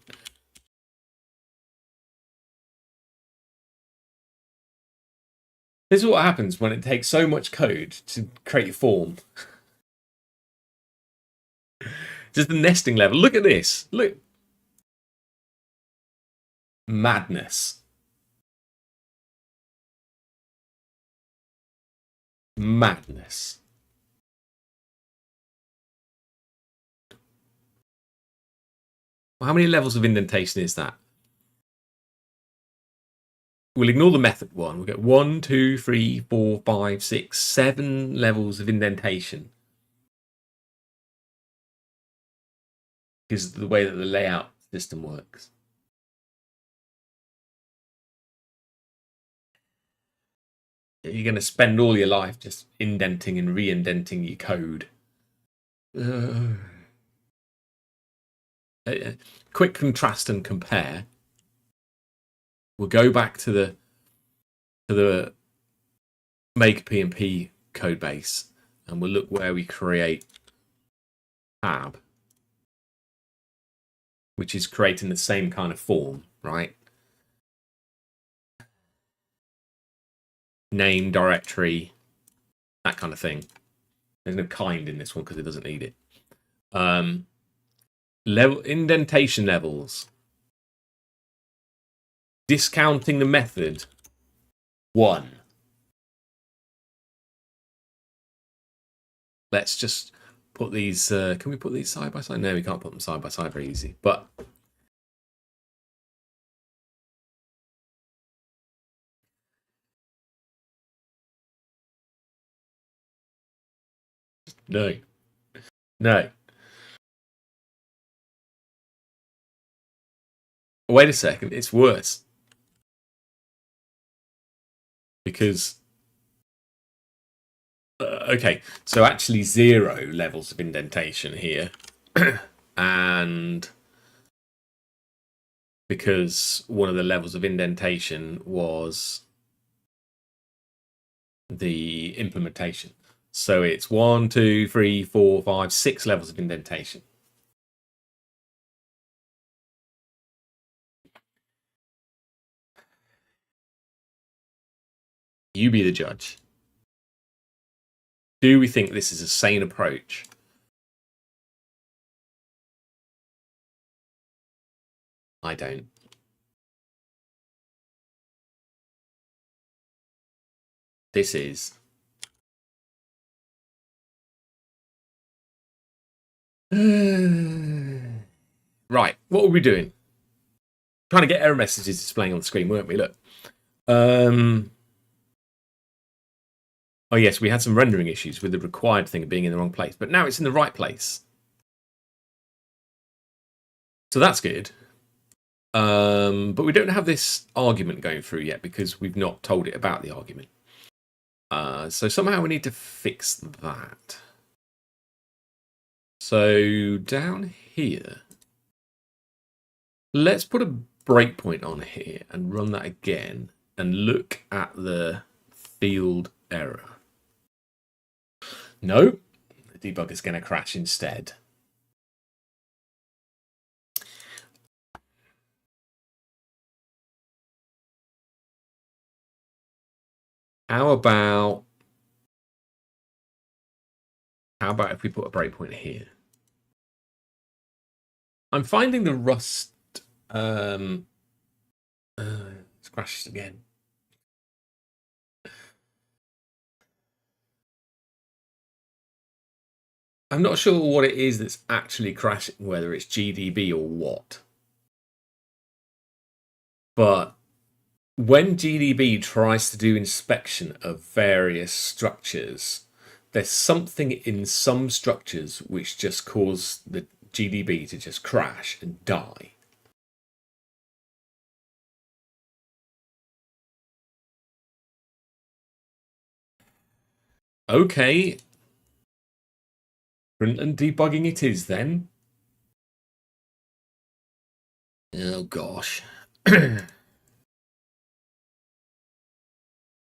[SPEAKER 1] This is what happens when it takes so much code to create a form. Just the nesting level. Look at this. Look. Madness. Madness. Well, how many levels of indentation is that? We'll ignore the method one. We'll get 1, 2, 3, 4, 5, 6, 7 levels of indentation. Because of the way that the layout system works. You're going to spend all your life just indenting and re-indenting your code. Quick contrast and compare. We'll go back to the MakerPnP code base and we'll look where we create tab, which is creating the same kind of form, right? Name, directory, that kind of thing. There's no kind in this one because it doesn't need it. Level indentation levels. Discounting the method 1. Let's just put these. Can we put these side by side? No, we can't put them side by side very easy. But no. Wait a second. It's worse because. Okay, so actually 0 levels of indentation here, and because one of the levels of indentation was the implementation. So it's 1, 2, 3, 4, 5, 6 levels of indentation. You be the judge. Do we think this is a sane approach? I don't. This is right. What were we doing? Trying to get error messages displaying on the screen, weren't we? Look. Oh yes, we had some rendering issues with the required thing being in the wrong place, but now it's in the right place. So that's good. But we don't have this argument going through yet because we've not told it about the argument. So somehow we need to fix that. So down here, let's put a breakpoint on here and run that again and look at the field error. No, the debugger's going to crash instead. How about if we put a breakpoint here? I'm finding the Rust it's crashed again. I'm not sure what it is that's actually crashing, whether it's GDB or what. But when GDB tries to do inspection of various structures, there's something in some structures which just cause the GDB to just crash and die. Okay. Print and debugging it is then. Oh gosh. Can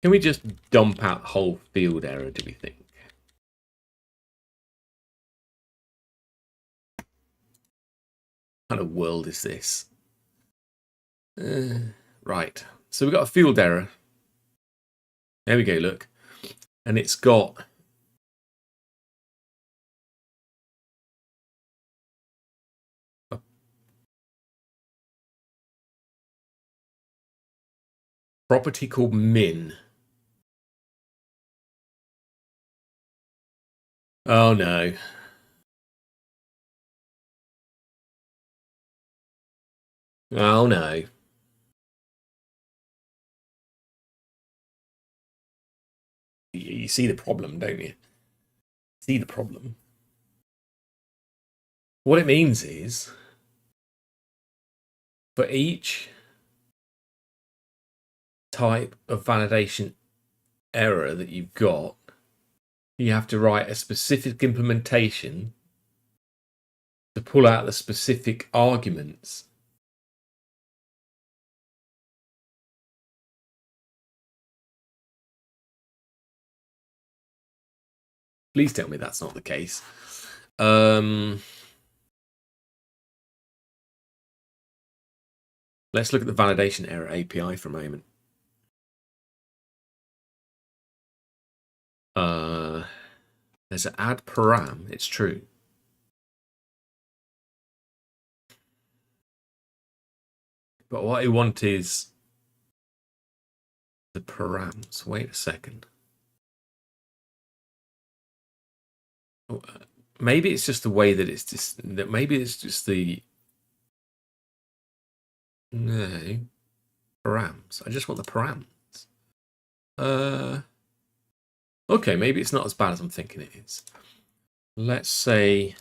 [SPEAKER 1] we just dump out the whole field error, do we think? What kind of world is this? Right. So we've got a field error. There we go, look. And it's got a property called min. Oh no. Oh no. You see the problem, don't you? See the problem. What it means is, for each type of validation error that you've got, you have to write a specific implementation to pull out the specific arguments. Please tell me that's not the case. Let's look at the validation error API for a moment. There's an add param. It's true. But what I want is the params. Wait a second. Maybe it's just the way that it's just that. Maybe it's just the no params. I just want the params. Okay, maybe it's not as bad as I'm thinking it is. Let's say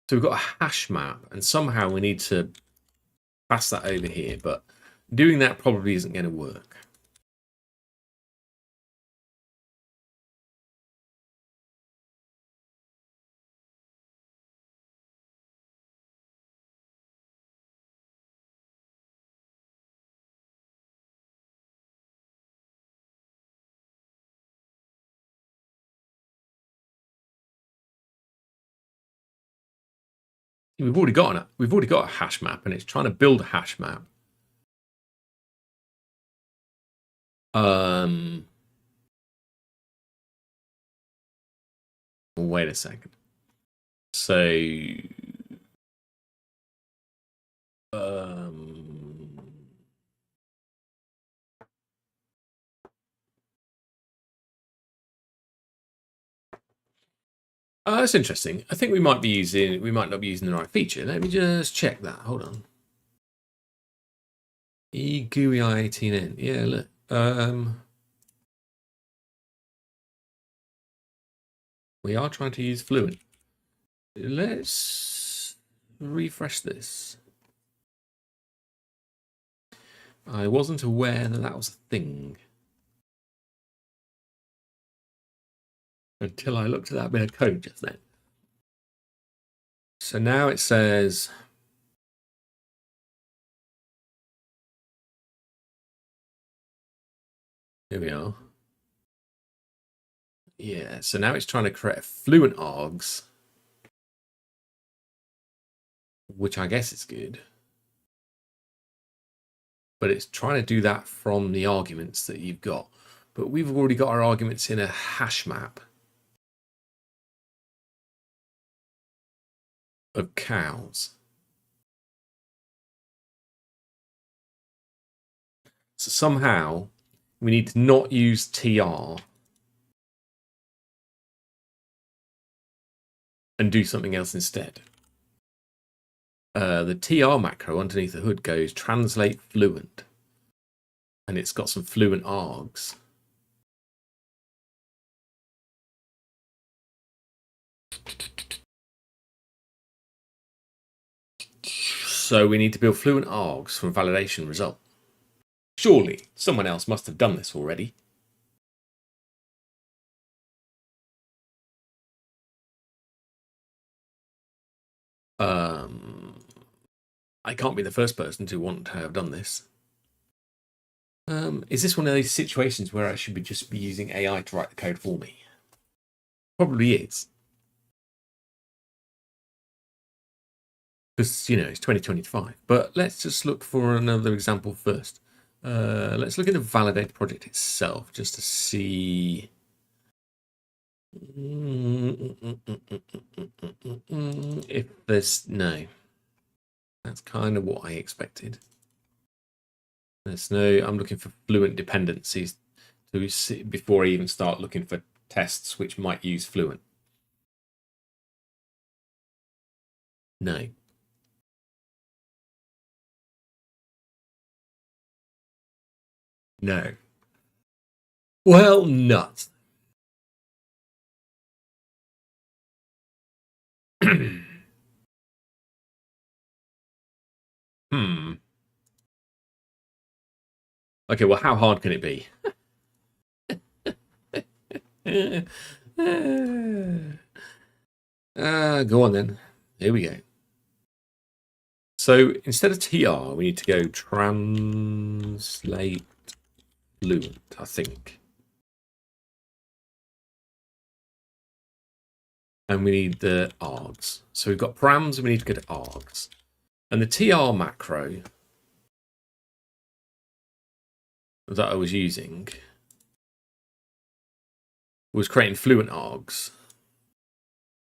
[SPEAKER 1] so we've got a hash map, and somehow we need to pass that over here, but doing that probably isn't going to work. we've already got a hash map, and it's trying to build a hash map. Wait a second. So that's interesting. I think we might not be using the right feature. Let me just check that. Hold on. EGUI 18N. Yeah, look. We are trying to use Fluent. Let's refresh this. I wasn't aware that was a thing until I looked at that bit of code just then. So now it says here we are. Yeah, so now it's trying to create fluent args, which I guess is good. But it's trying to do that from the arguments that you've got. But we've already got our arguments in a hash map of cows. So somehow we need to not use tr and do something else instead. The tr macro underneath the hood goes translate fluent, and it's got some fluent args. So we need to build fluent args from validation result. Surely someone else must have done this already. I can't be the first person to want to have done this. Is this one of those situations where I should just be using AI to write the code for me? Probably is. Because, it's 2025. But let's just look for another example first. Let's look at the validate project itself just to see. If there's no. That's kind of what I expected. There's no. I'm looking for fluent dependencies to see before I even start looking for tests which might use fluent. No. No. Well, nuts. Okay, well, how hard can it be? Go on then. Here we go. So instead of tr, we need to go translate fluent, I think. And we need the args. So we've got params and we need to get args. And the tr macro that I was using was creating fluent args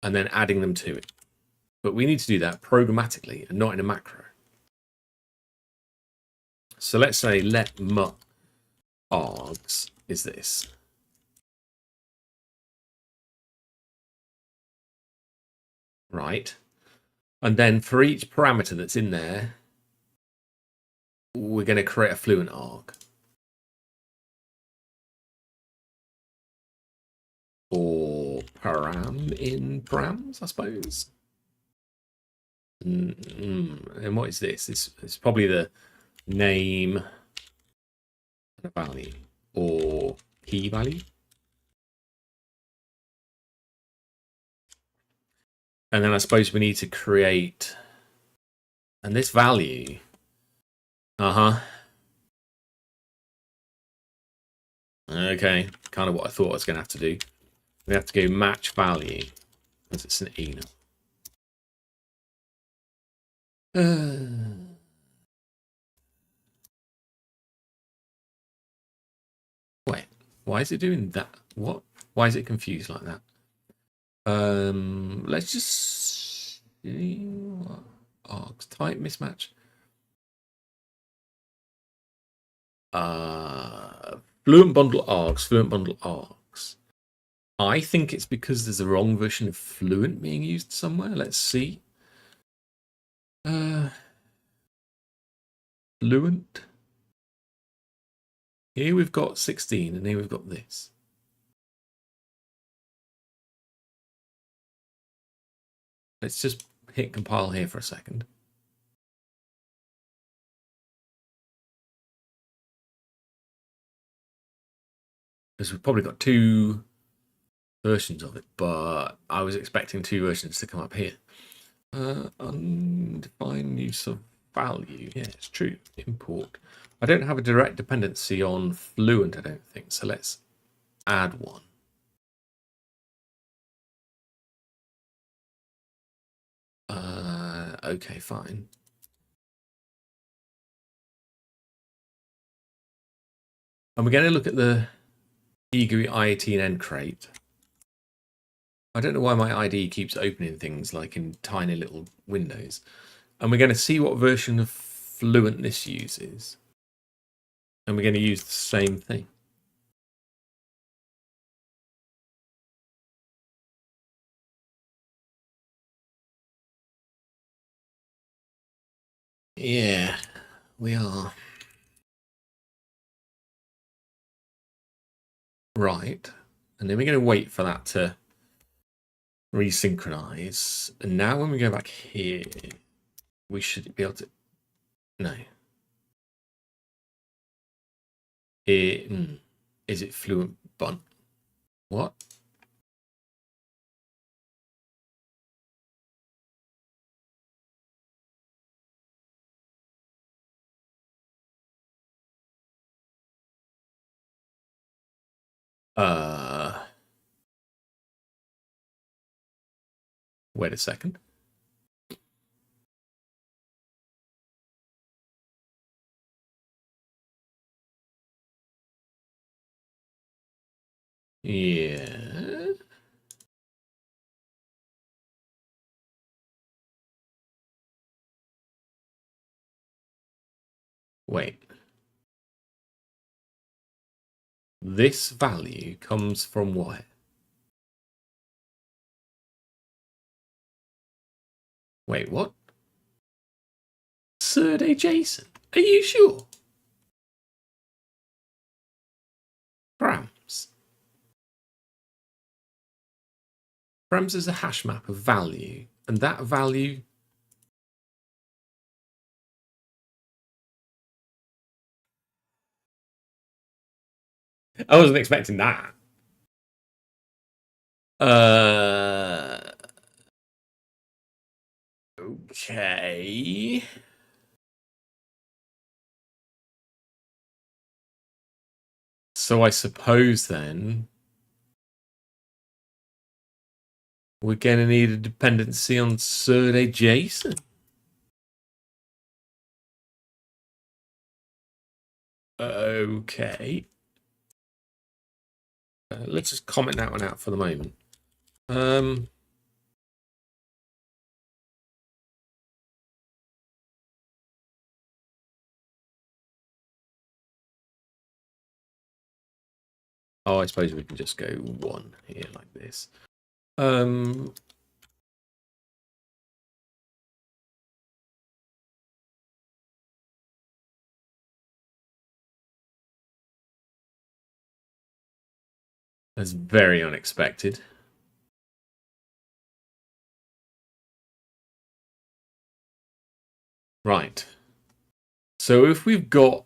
[SPEAKER 1] and then adding them to it. But we need to do that programmatically and not in a macro. So let's say let mut args is this. Right. And then for each parameter that's in there, we're going to create a fluent arg. Or param in params, I suppose. And what is this? It's probably the name and a value or key value. And then I suppose we need to create, and this value, okay, kind of what I thought I was going to have to do. We have to go match value, because it's an enum. Wait, why is it doing that? What? Why is it confused like that? Let's just see what args type mismatch. Fluent bundle args. I think it's because there's a wrong version of Fluent being used somewhere. Let's see. Fluent. Here we've got 16 and here we've got this. Let's just hit compile here for a second. Because we've probably got two versions of it, but I was expecting two versions to come up here. Undefined use of value. Yeah, it's true. Import. I don't have a direct dependency on Fluent, I don't think. So let's add one. Okay, fine. And we're going to look at the EGUI IAT and crate. I don't know why my IDE keeps opening things like in tiny little windows. And we're going to see what version of Fluent this uses. And we're going to use the same thing. Yeah, we are. Right. And then we're going to wait for that to resynchronize. And now when we go back here, we should be able to... No. Is it Fluent bun? What? Wait a second. Yeah. Wait. This value comes from what? Wait, what? Surday Jason. Are you sure? Params. Params is a hash map of value, and that value... I wasn't expecting that. Okay. So I suppose then we're going to need a dependency on Surday Jason. Okay. Let's just comment that one out for the moment. Oh, I suppose we can just go one here like this. That's very unexpected. Right. So if we've got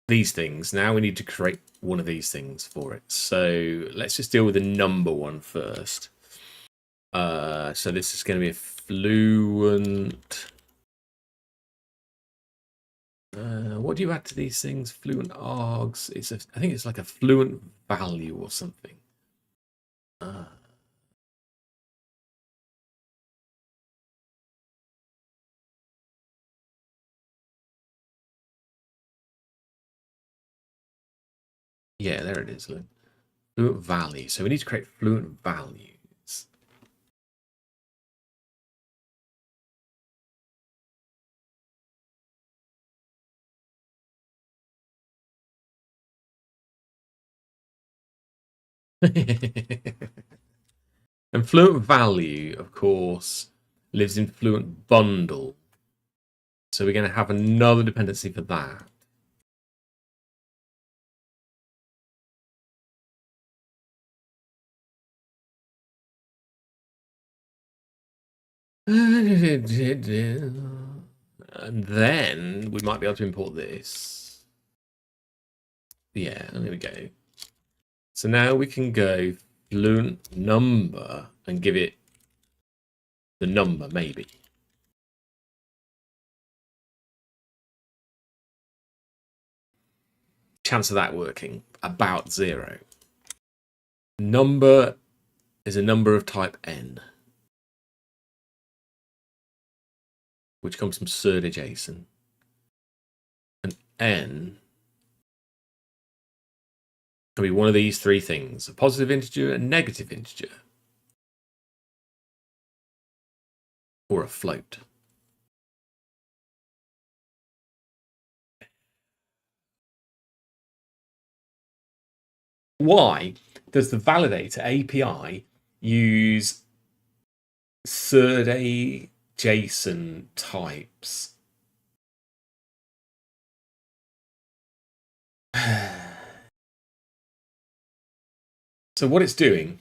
[SPEAKER 1] these things, now we need to create one of these things for it. So let's just deal with the number one first. So this is going to be a Fluent. What do you add to these things? Fluent args. I think it's like a Fluent value or something. Yeah, there it is. Look. Fluent value. So we need to create fluent values. And fluent value, of course, lives in fluent bundle. So we're going to have another dependency for that. And then we might be able to import this. Yeah, there we go. So now we can go fluent number and give it the number, maybe. Chance of that working, about 0. Number is a number of type n, which comes from surd adjacent. And n can be one of these three things: a positive integer, a negative integer, or a float. Why does the validator API use surd JSON types? So what it's doing,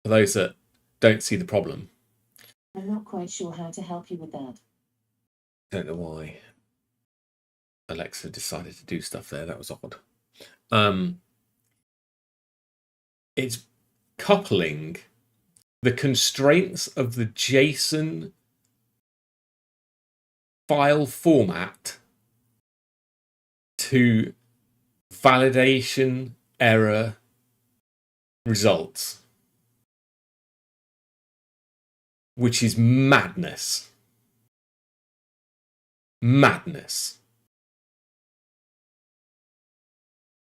[SPEAKER 1] for those that don't see the problem,
[SPEAKER 2] I'm not quite sure how to help you with that.
[SPEAKER 1] I don't know why Alexa decided to do stuff there. That was odd. It's coupling the constraints of the JSON file format to validation error results, which is madness. Madness.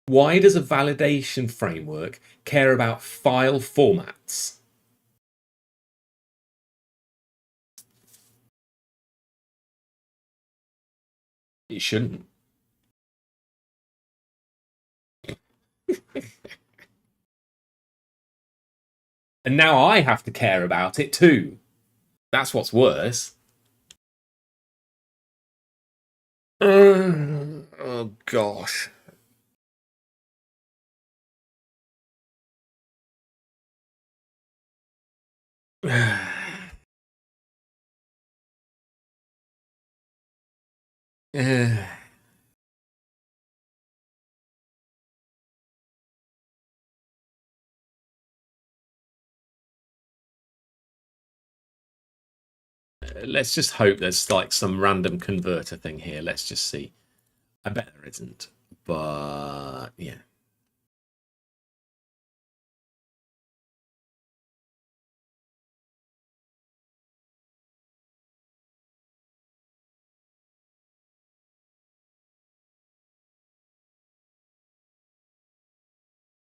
[SPEAKER 1] Why does a validation framework care about file formats? It shouldn't. And now I have to care about it too. That's what's worse. Oh gosh. Let's just hope there's like some random converter thing here. Let's just see. I bet there isn't, but yeah.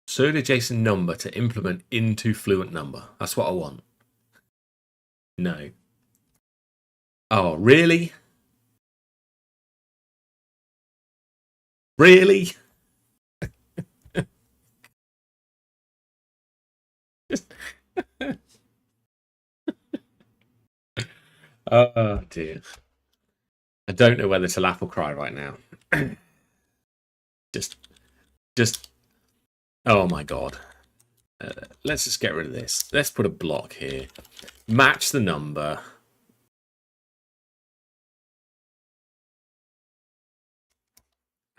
[SPEAKER 1] Surd adjacent number to implement into fluent number. That's what I want. No. Oh, really? Really? Oh dear. I don't know whether to laugh or cry right now. just, oh my god. Let's just get rid of this. Let's put a block here. Match the number.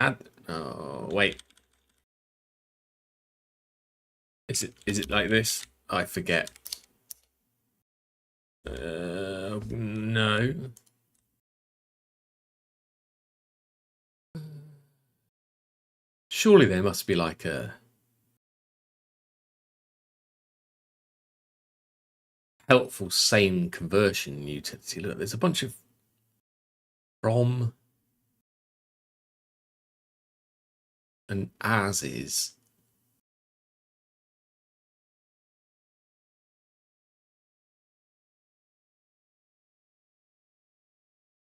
[SPEAKER 1] Add. Oh wait. Is it like this? I forget. No. Surely there must be like a helpful same conversion utility. Look, there's a bunch of from. and as is.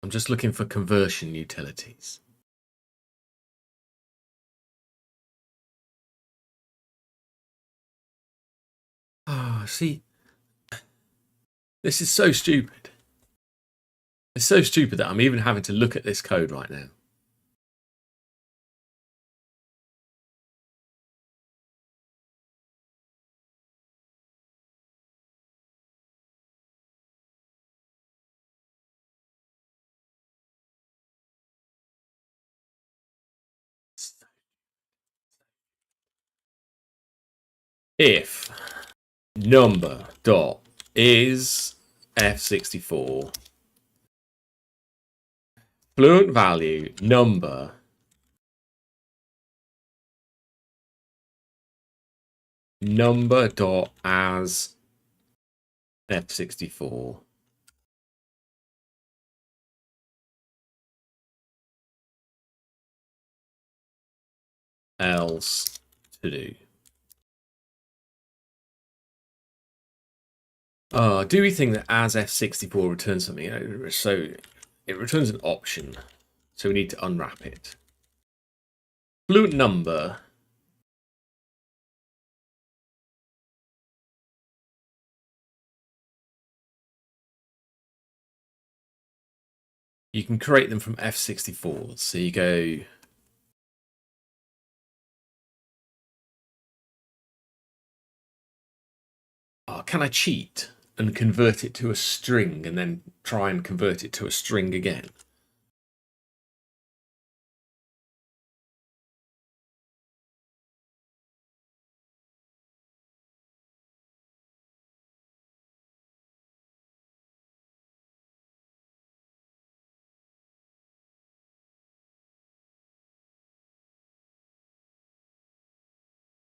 [SPEAKER 1] I'm just looking for conversion utilities. Ah, see, this is so stupid. It's so stupid that I'm even having to look at this code right now. If number dot is f64, fluent value number dot as f64, else to do. Do we think that as f64 returns something? So it returns an option. So we need to unwrap it. Fluent number. You can create them from f64. So you go. Oh, can I cheat and convert it to a string and then try and convert it to a string again?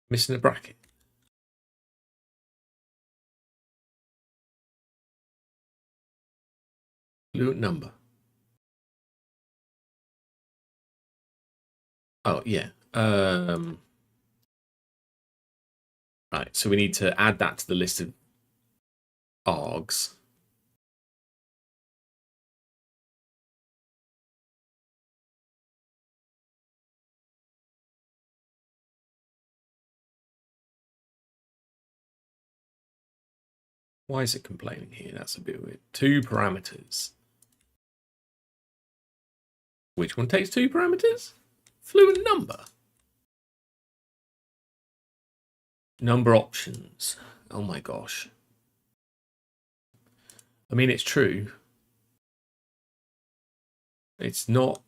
[SPEAKER 1] Missing a bracket. Fluent number. Oh, yeah. Right, so we need to add that to the list of args. Why is it complaining here? That's a bit weird. 2 parameters. Which one takes 2 parameters? Fluent number. Number options. Oh my gosh. I mean, it's true. It's not.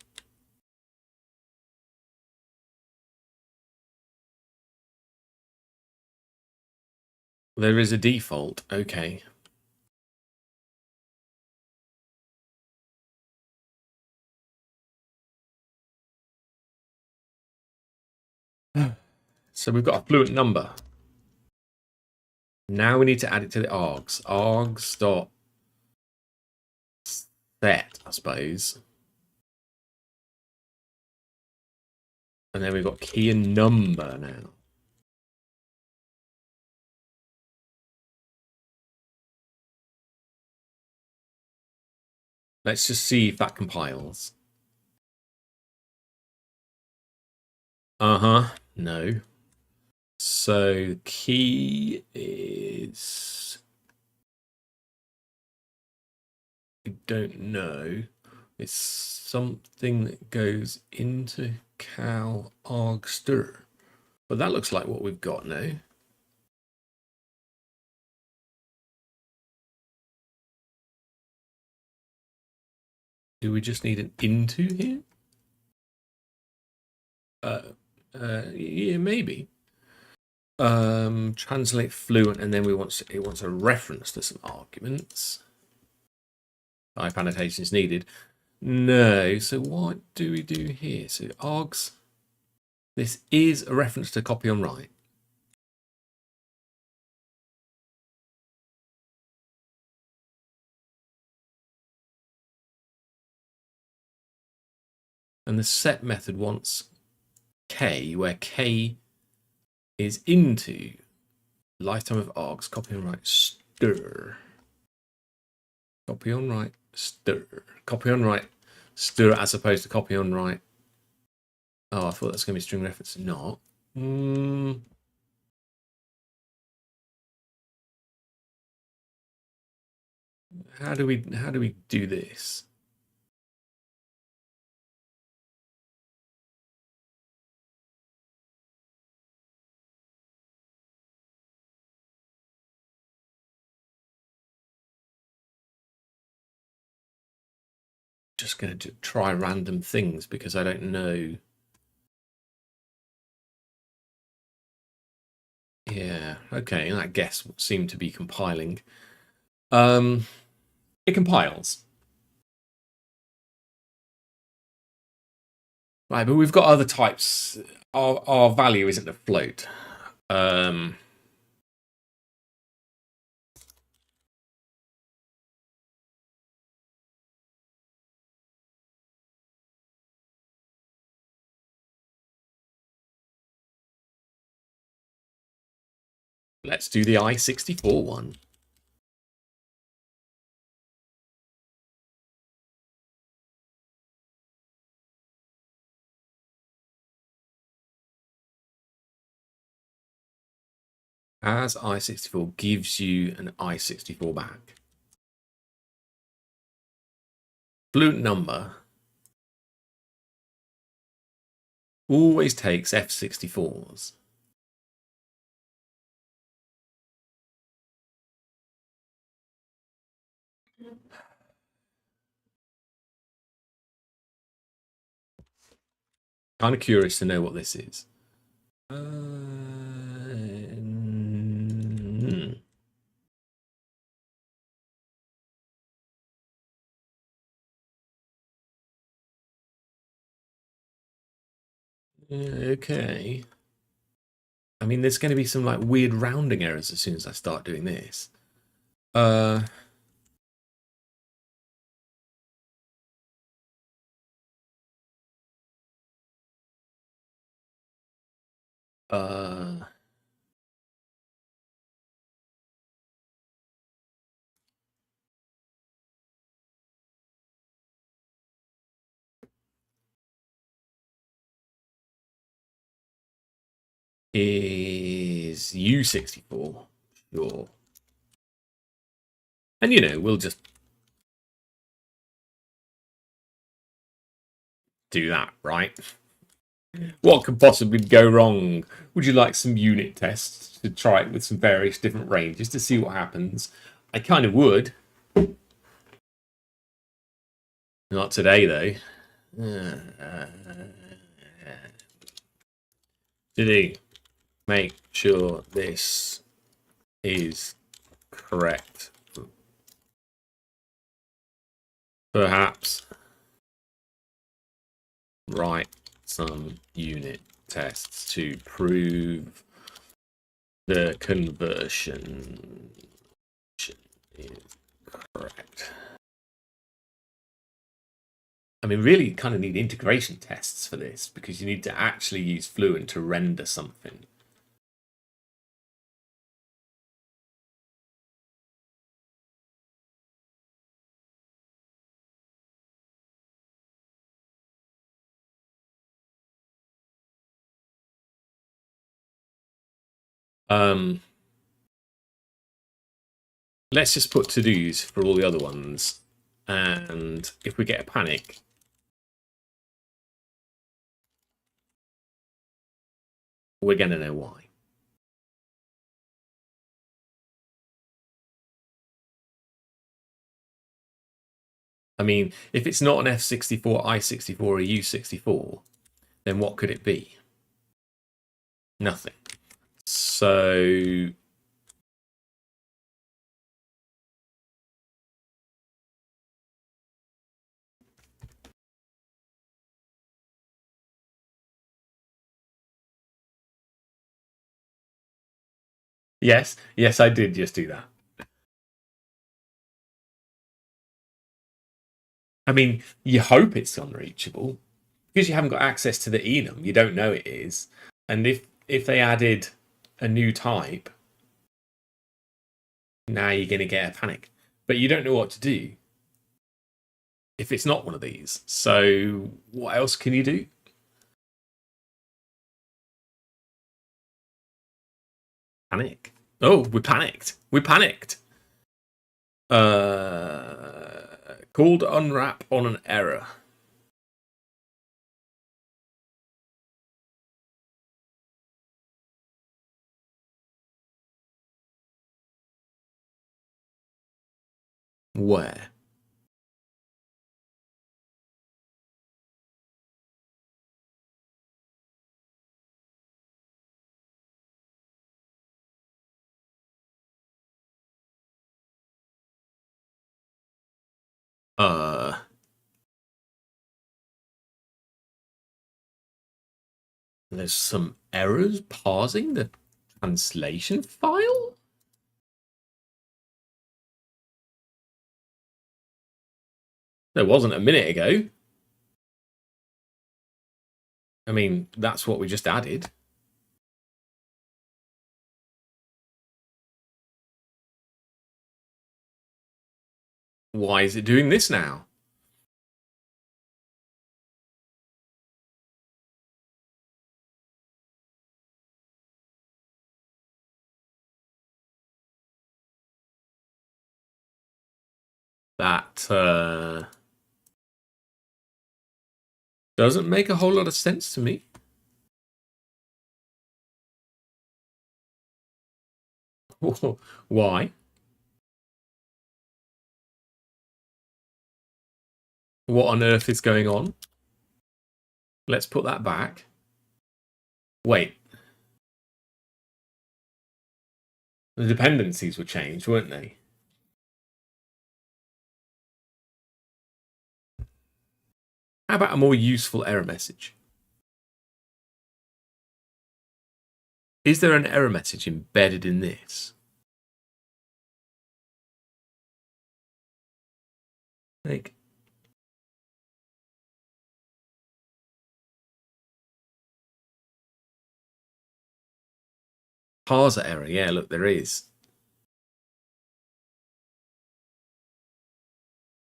[SPEAKER 1] There is a default. Okay. So we've got a fluent number. Now we need to add it to the args. Args dot set, I suppose. And then we've got key and number now. Let's just see if that compiles. No. So key is, I don't know. It's something that goes into cal argster. But that looks like what we've got now. Do we just need an into here? Yeah, maybe. Translate fluent, and then it wants a reference to some arguments. Type annotation is needed. No, so what do we do here? So args, this is a reference to copy on write. And the set method wants K, where K is into lifetime of args, copy on right, stir. Copy on right, stir. Copy on right, stir, as opposed to copy on right. Oh, I thought that's going to be string reference. Not. How do we do this? Just going to try random things because I don't know. Yeah, okay, that guess seemed to be compiling. It compiles. Right, but we've got other types. Our value isn't a float. Let's do the I-64 one. As I-64 gives you an I-64 back. Fluent number always takes F-64s. Kind of curious to know what this is. Okay. I mean, there's going to be some like weird rounding errors as soon as I start doing this. Is U64. Sure. And, you know, we'll just do that, right? What could possibly go wrong? Would you like some unit tests to try it with some various different ranges to see what happens? I kind of would. Not today, though. Did he make sure this is correct? Perhaps write some unit tests to prove the conversion is correct. I mean, really kind of need integration tests for this because you need to actually use Fluent to render something. Let's just put to-dos for all the other ones. And if we get a panic, we're going to know why. I mean, if it's not an F64, I64, or a U64, then what could it be? Nothing. So yes, I did just do that. I mean, you hope it's unreachable. because you haven't got access to the enum, you don't know it is. And if they added a new type, now you're going to get a panic. But you don't know what to do if it's not one of these. So what else can you do? Panic. Oh, we panicked. We panicked. Called unwrap on an error. Where? There's some errors parsing the translation file? There wasn't a minute ago. I mean, that's what we just added. Why is it doing this now? That doesn't make a whole lot of sense to me. Why? What on earth is going on? Let's put that back. Wait. The dependencies were changed, weren't they? How about a more useful error message? Is there an error message embedded in this? Like, parser error. Yeah, look, there is.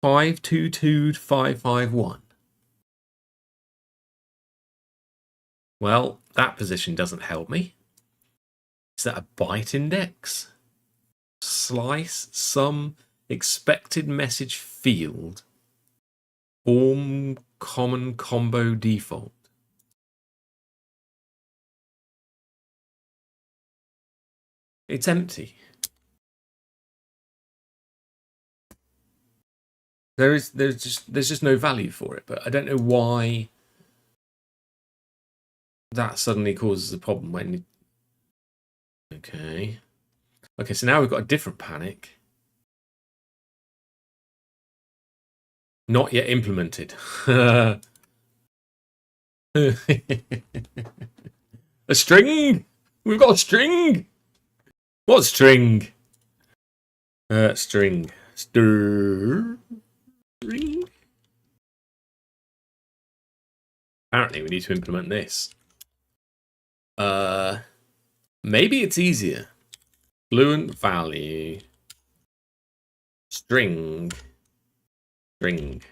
[SPEAKER 1] 522551. Well, that position doesn't help me. Is that a byte index? Slice some expected message field. Form common combo default. It's empty. There's just no value for it, but I don't know why that suddenly causes a problem when. Okay, so now we've got a different panic. Not yet implemented. A string. We've got a string. What string? String. String. Apparently, we need to implement this. Maybe it's easier. Fluent value. String. String.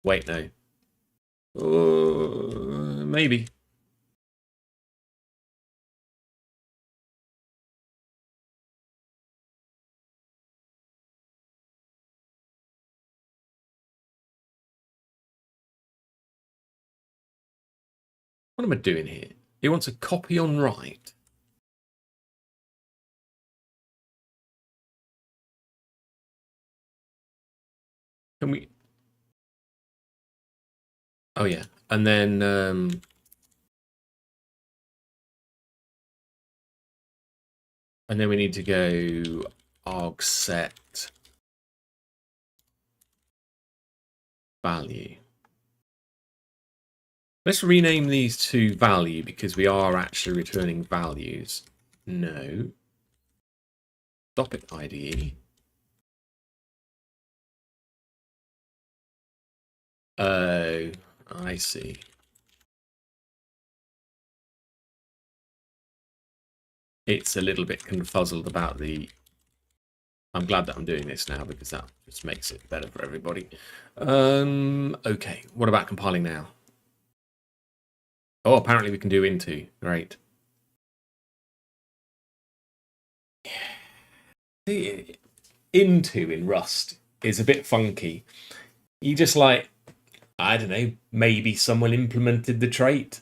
[SPEAKER 1] Wait, no. Maybe. What am I doing here? He wants a copy on write. Can we? Oh yeah, and then we need to go arg set value. Let's rename these to value because we are actually returning values. No. Topic IDE. Oh, I see. it's a little bit confuzzled about the... I'm glad that I'm doing this now because that just makes it better for everybody. Okay, what about compiling now? Oh, apparently we can do into. Great. The into in Rust is a bit funky. You just like, I don't know, maybe someone implemented the trait.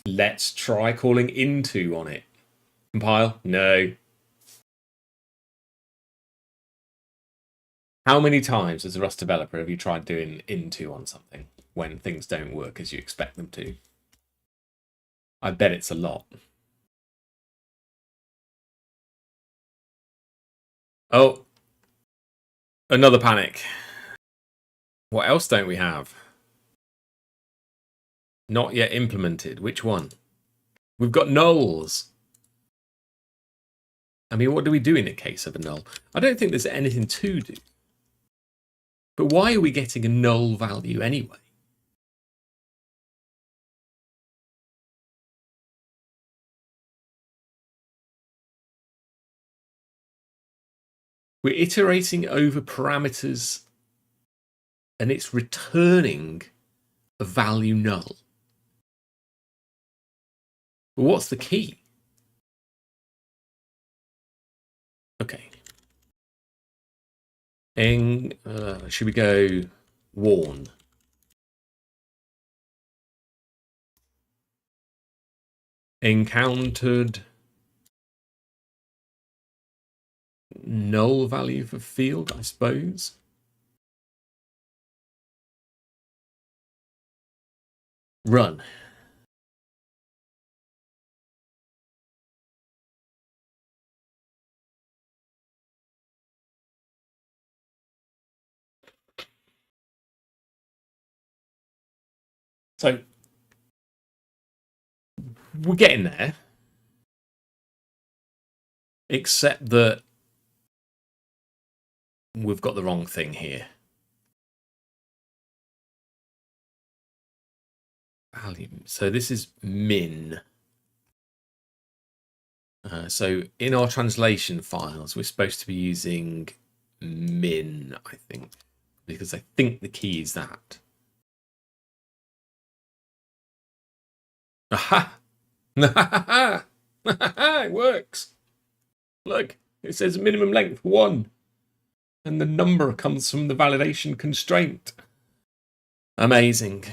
[SPEAKER 1] Let's try calling into on it. Compile? No. How many times as a Rust developer have you tried doing into on something when things don't work as you expect them to? I bet it's a lot. Oh, another panic. What else don't we have? Not yet implemented. Which one? We've got nulls. I mean, what do we do in a case of a null? I don't think there's anything to do. But why are we getting a null value anyway? We're iterating over parameters and it's returning a value null. But what's the key? Okay. Should we go warn? Encountered null value for field, I suppose. Run. So we're getting there, except that we've got the wrong thing here. Value. So this is min. So in our translation files, we're supposed to be using min, I think, because I think the key is that. Aha! It works. Look, it says minimum length 1. And the number comes from the validation constraint. Amazing.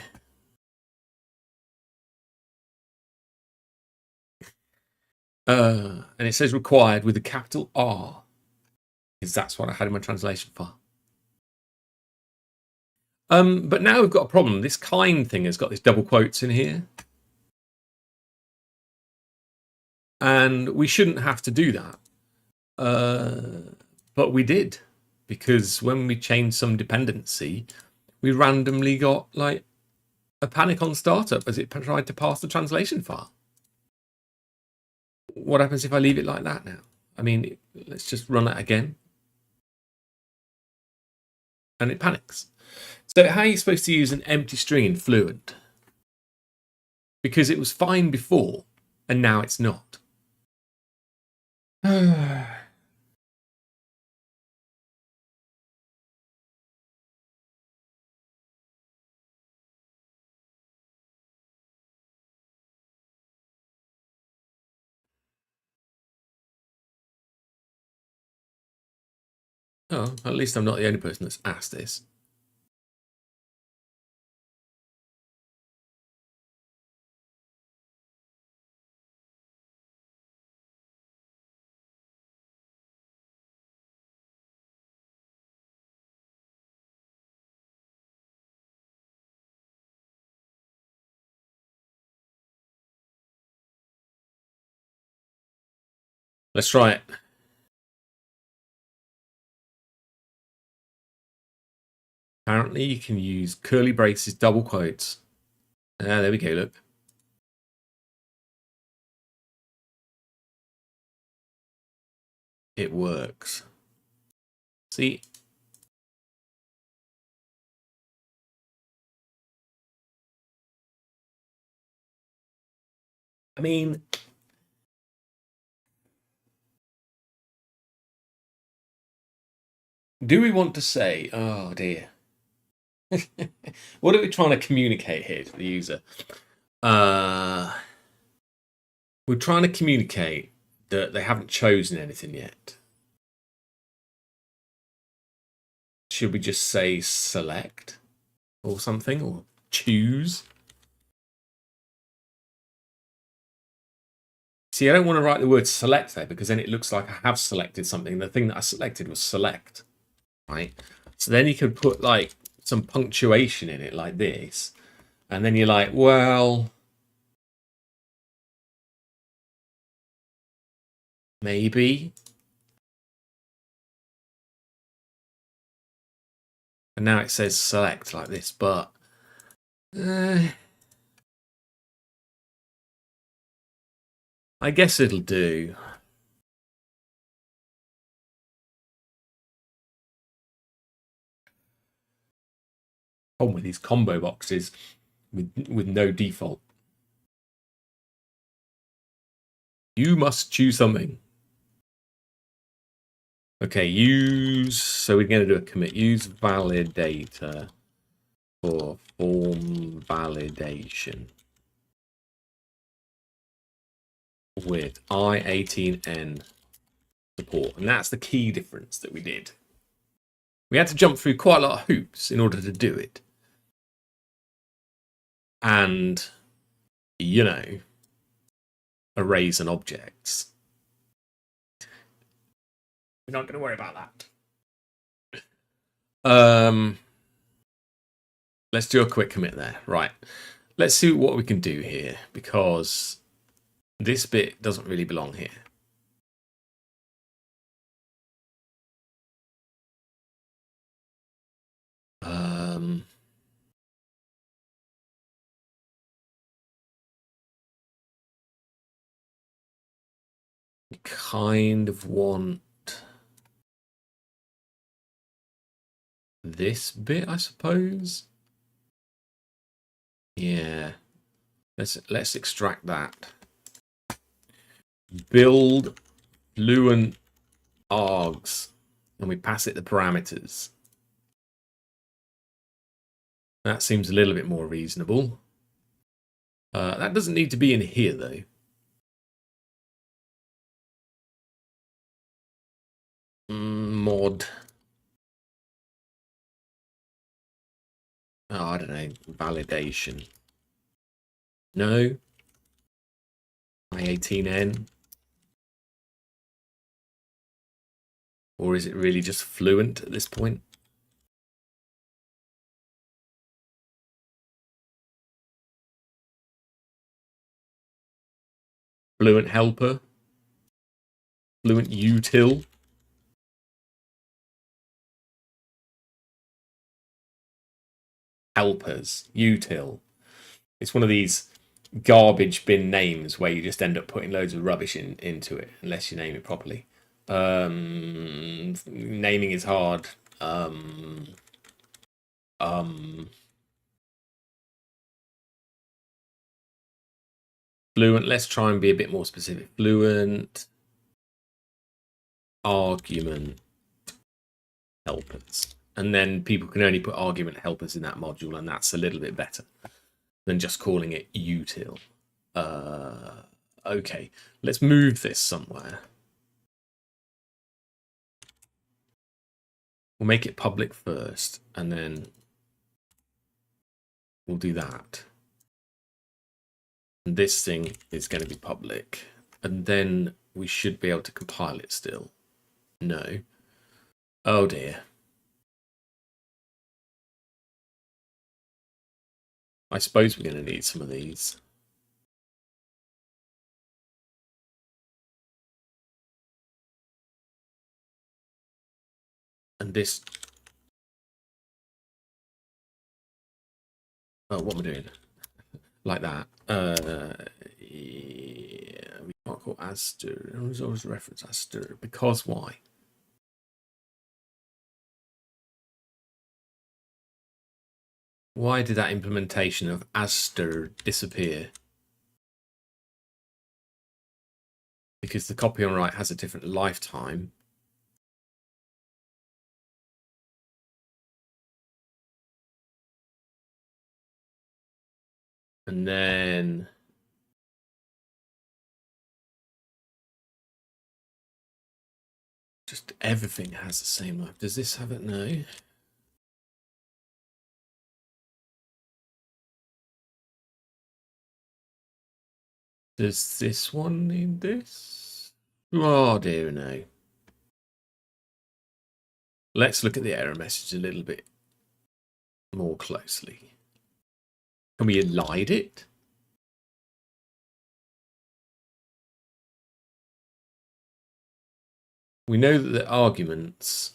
[SPEAKER 1] And it says required with a capital R. Because that's what I had in my translation file. But now we've got a problem. This kind thing has got these double quotes in here. And we shouldn't have to do that. But we did. Because when we changed some dependency, we randomly got like a panic on startup as it tried to pass the translation file. What happens if I leave it like that now? I mean, let's just run it again. And it panics. So how are you supposed to use an empty string in Fluent? Because it was fine before, and now it's not. Oh, at least I'm not the only person that's asked this. Let's try it. Apparently you can use curly braces, double quotes. Ah, there we go, look. It works. See? I mean, do we want to say, oh dear, what are we trying to communicate here to the user? We're trying to communicate that they haven't chosen anything yet. Should we just say select or something, or choose? See, I don't want to write the word select there because then it looks like I have selected something. The thing that I selected was select, right? So then you could put like some punctuation in it like this. And then you're like, well, maybe. And now it says select like this, but I guess it'll do. Problem with these combo boxes with no default. You must choose something. Okay, use. So we're going to do a commit. Use validator for form validation with I18N support. And that's the key difference that we did. We had to jump through quite a lot of hoops in order to do it. And, you know, arrays and objects. We're not going to worry about that. Let's do a quick commit there. Right. Let's see what we can do here, because this bit doesn't really belong here. We kind of want this bit, I suppose. Yeah. Let's extract that. Build fluent args, and we pass it the parameters. That seems a little bit more reasonable. That doesn't need to be in here, though. Mod. Oh, I don't know. Validation. No. I18N. Or is it really just fluent at this point? Fluent helper. Fluent util. Helpers. Util. It's one of these garbage bin names where you just end up putting loads of rubbish into it unless you name it properly. Naming is hard. Fluent. Let's try and be a bit more specific. Fluent argument helpers. And then people can only put argument helpers in that module, and that's a little bit better than just calling it util. Okay, let's move this somewhere. We'll make it public first, and then we'll do that. And this thing is going to be public, and then we should be able to compile it still. No. Oh dear. I suppose we're going to need some of these. And this. Oh, what am I doing? Like that. Yeah, we can't call Aster. There's always a reference Aster. Because why? Why did that implementation of Aster disappear? Because the copy on write has a different lifetime. And then just everything has the same life. Does this have it? No. Does this one need this? Oh dear, no. Let's look at the error message a little bit more closely. Can we elide it? We know that the arguments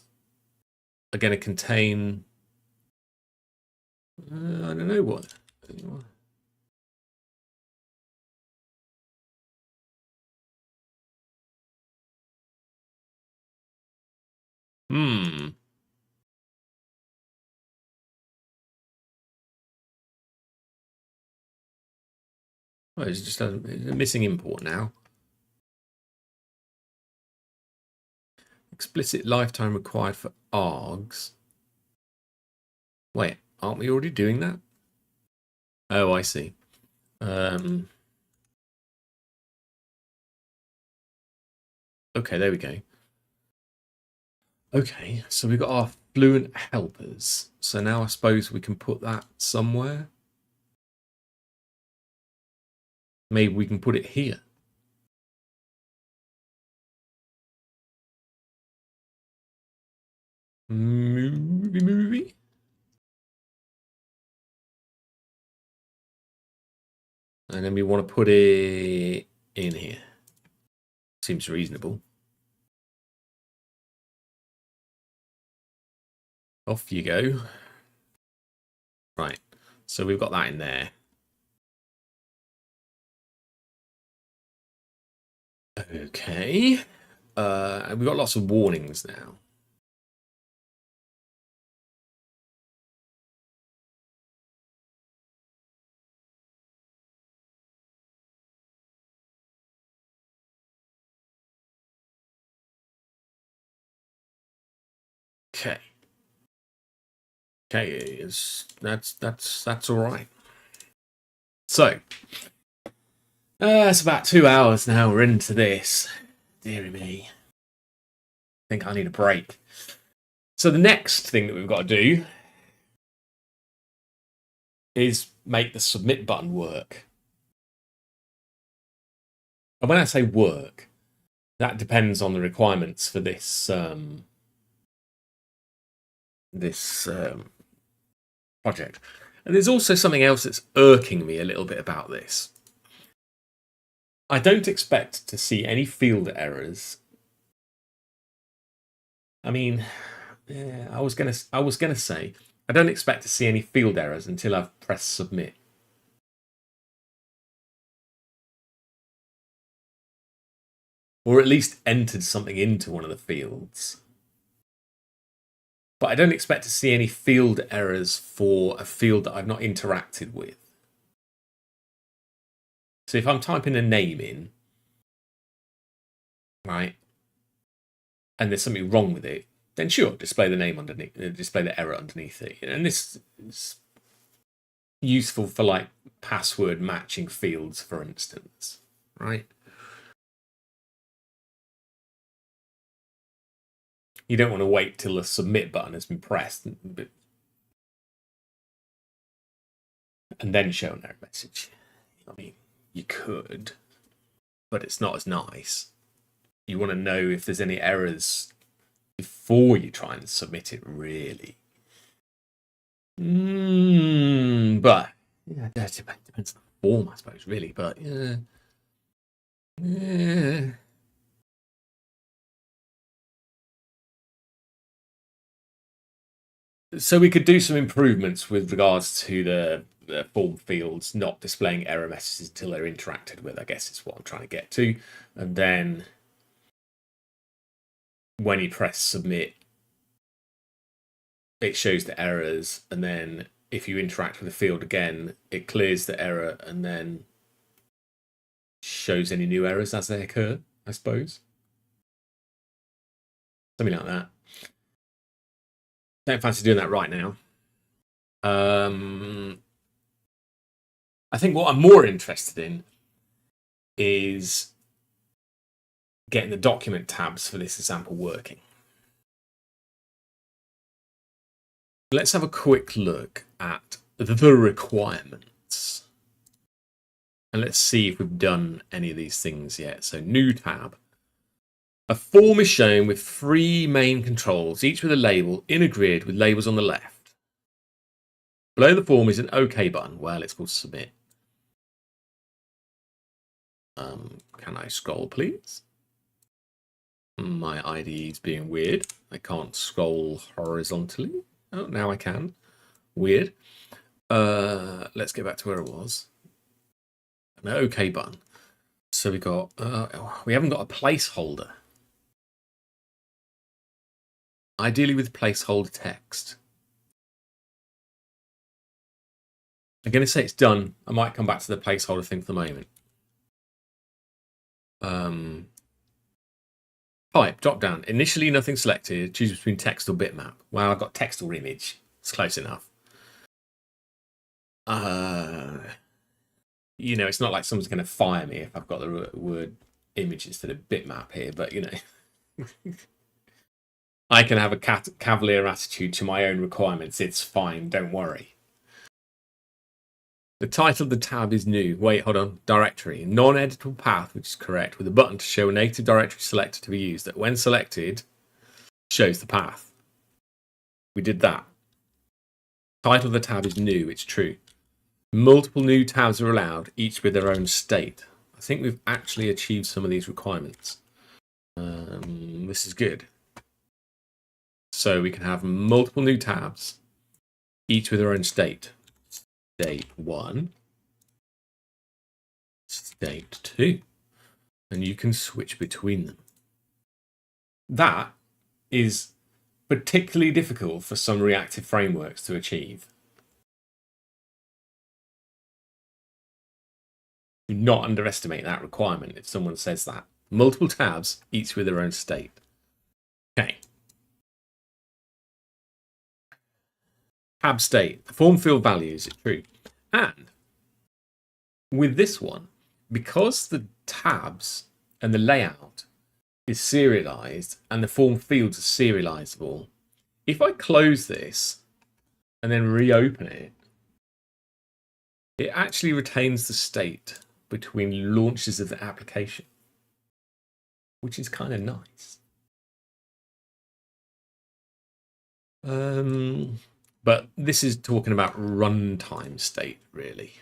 [SPEAKER 1] are going to contain... I don't know what. Hmm. Oh, it's just a missing import now. Explicit lifetime required for args. Wait, aren't we already doing that? Oh, I see. Okay, there we go. Okay, so we've got our fluent helpers. So now I suppose we can put that somewhere. Maybe we can put it here. Movie. And then we want to put it in here. Seems reasonable. Off you go. Right, so we've got that in there. Okay. We've got lots of warnings now. Okay. Okay, that's all right. So, it's about 2 hours now. We're into this. Deary me. I think I need a break. So the next thing that we've got to do is make the submit button work. And when I say work, that depends on the requirements for this project. And there's also something else that's irking me a little bit about this. I don't expect to see any field errors. I mean, yeah, I was gonna say I don't expect to see any field errors until I've pressed submit. Or at least entered something into one of the fields. But I don't expect to see any field errors for a field that I've not interacted with. So if I'm typing a name in, right, and there's something wrong with it, then sure, display the name underneath, display the error underneath it. And this is useful for like password matching fields, for instance, right? You don't want to wait till the submit button has been pressed and then show an error message. I mean, you could, but it's not as nice. You want to know if there's any errors before you try and submit it, really. But yeah, it depends on the form, I suppose, really. But yeah. So we could do some improvements with regards to the form fields not displaying error messages until they're interacted with, I guess is what I'm trying to get to. And then when you press submit, it shows the errors. And then if you interact with the field again, it clears the error and then shows any new errors as they occur, I suppose. Something like that. Don't fancy doing that right now. I think what I'm more interested in is getting the document tabs for this example working. Let's have a quick look at the requirements. And let's see if we've done any of these things yet. So new tab. A form is shown with 3 main controls, each with a label in a grid with labels on the left. Below the form is an OK button. Well, it's called submit. Can I scroll, please? My IDE is being weird. I can't scroll horizontally. Oh, now I can. Weird. Let's get back to where it was. An OK button. So we haven't got a placeholder. Ideally with placeholder text. I'm going to say it's done. I might come back to the placeholder thing for the moment. Type, drop down. Initially nothing selected. Choose between text or bitmap. Well, I've got text or image. It's close enough. You know, it's not like someone's going to fire me if I've got the word image instead of bitmap here, but you know. I can have a cavalier attitude to my own requirements. It's fine. Don't worry. The title of the tab is new. Wait, hold on. Directory. Non-editable path, which is correct, with a button to show a native directory selector to be used that when selected, shows the path. We did that. Title of the tab is new. It's true. Multiple new tabs are allowed, each with their own state. I think we've actually achieved some of these requirements. This is good. So we can have multiple new tabs, each with their own state. State 1, state 2, and you can switch between them. That is particularly difficult for some reactive frameworks to achieve. Do not underestimate that requirement if someone says that. Multiple tabs, each with their own state. Okay. Tab state. The form field values is true. And with this one, because the tabs and the layout is serialized and the form fields are serializable, if I close this and then reopen it, it actually retains the state between launches of the application, which is kind of nice. But this is talking about runtime state, really.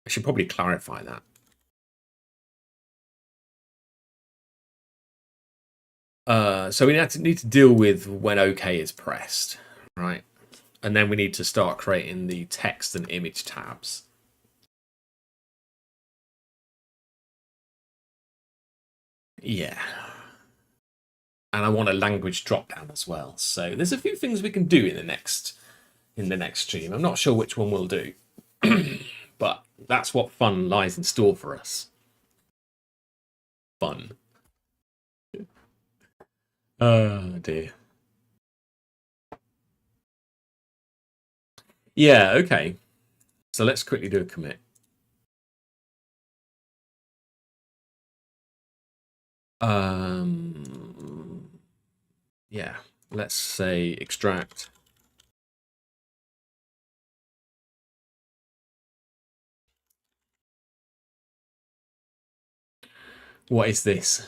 [SPEAKER 1] I should probably clarify that. So we need to deal with when OK is pressed, right? And then we need to start creating the text and image tabs. Yeah. And I want a language dropdown as well. So there's a few things we can do in the next stream. I'm not sure which one we'll do, but that's what fun lies in store for us. Fun. Oh dear. Yeah, okay. So let's quickly do a commit. Yeah, let's say extract. What is this?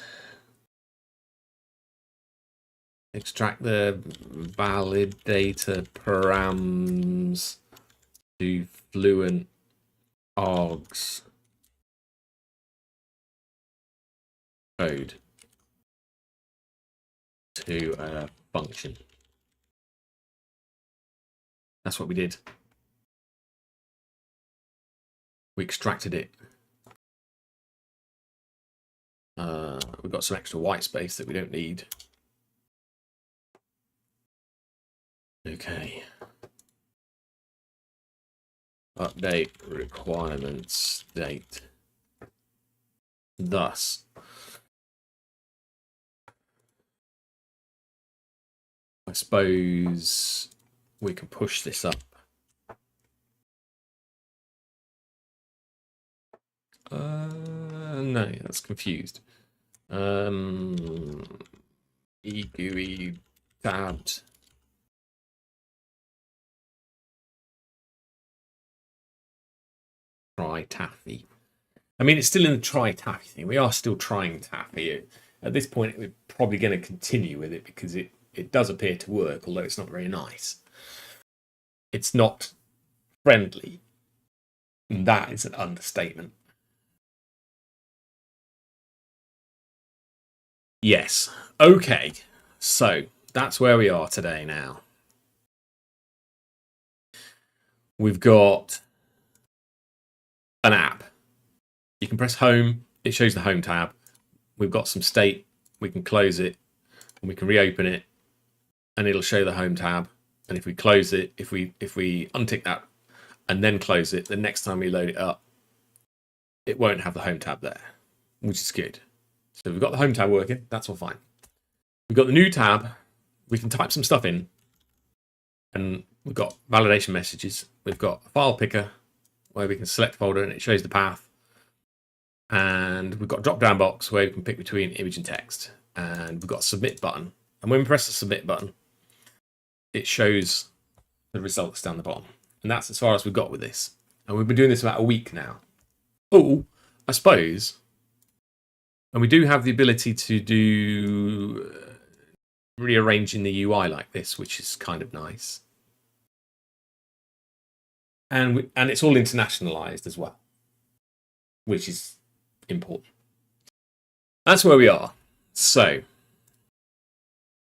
[SPEAKER 1] Extract the validator params to fluent args code to a function. That's what we did. We extracted it. We've got some extra white space that we don't need. Okay. Update requirements date. Thus, I suppose we can push this up. No, that's confused. EGUI tabbed. Try taffy. I mean, it's still in the try taffy thing. We are still trying taffy. At this point, we're probably going to continue with it because it does appear to work, although it's not very nice. It's not friendly. And that is an understatement. Yes. Okay. So that's where we are today now. We've got an app. You can press home. It shows the home tab. We've got some state. We can close it and we can reopen it and it'll show the home tab. And if we close it, if we untick that and then close it, the next time we load it up, it won't have the home tab there, which is good. So we've got the home tab working. That's all fine. We've got the new tab. We can type some stuff in and we've got validation messages. We've got a file picker where we can select folder and it shows the path. And we've got a drop-down box where we can pick between image and text. And we've got a submit button. And when we press the submit button, it shows the results down the bottom. And that's as far as we've got with this. And we've been doing this about a week now. Oh, I suppose. And we do have the ability to do rearranging the UI like this, which is kind of nice. And it's all internationalized as well, which is important. That's where we are. So,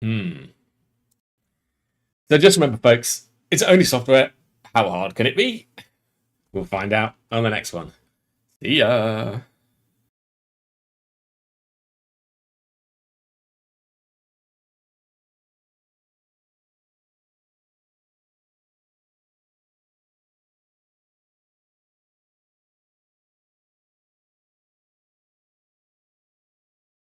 [SPEAKER 1] so just remember, folks, it's only software. How hard can it be? We'll find out on the next one. See ya.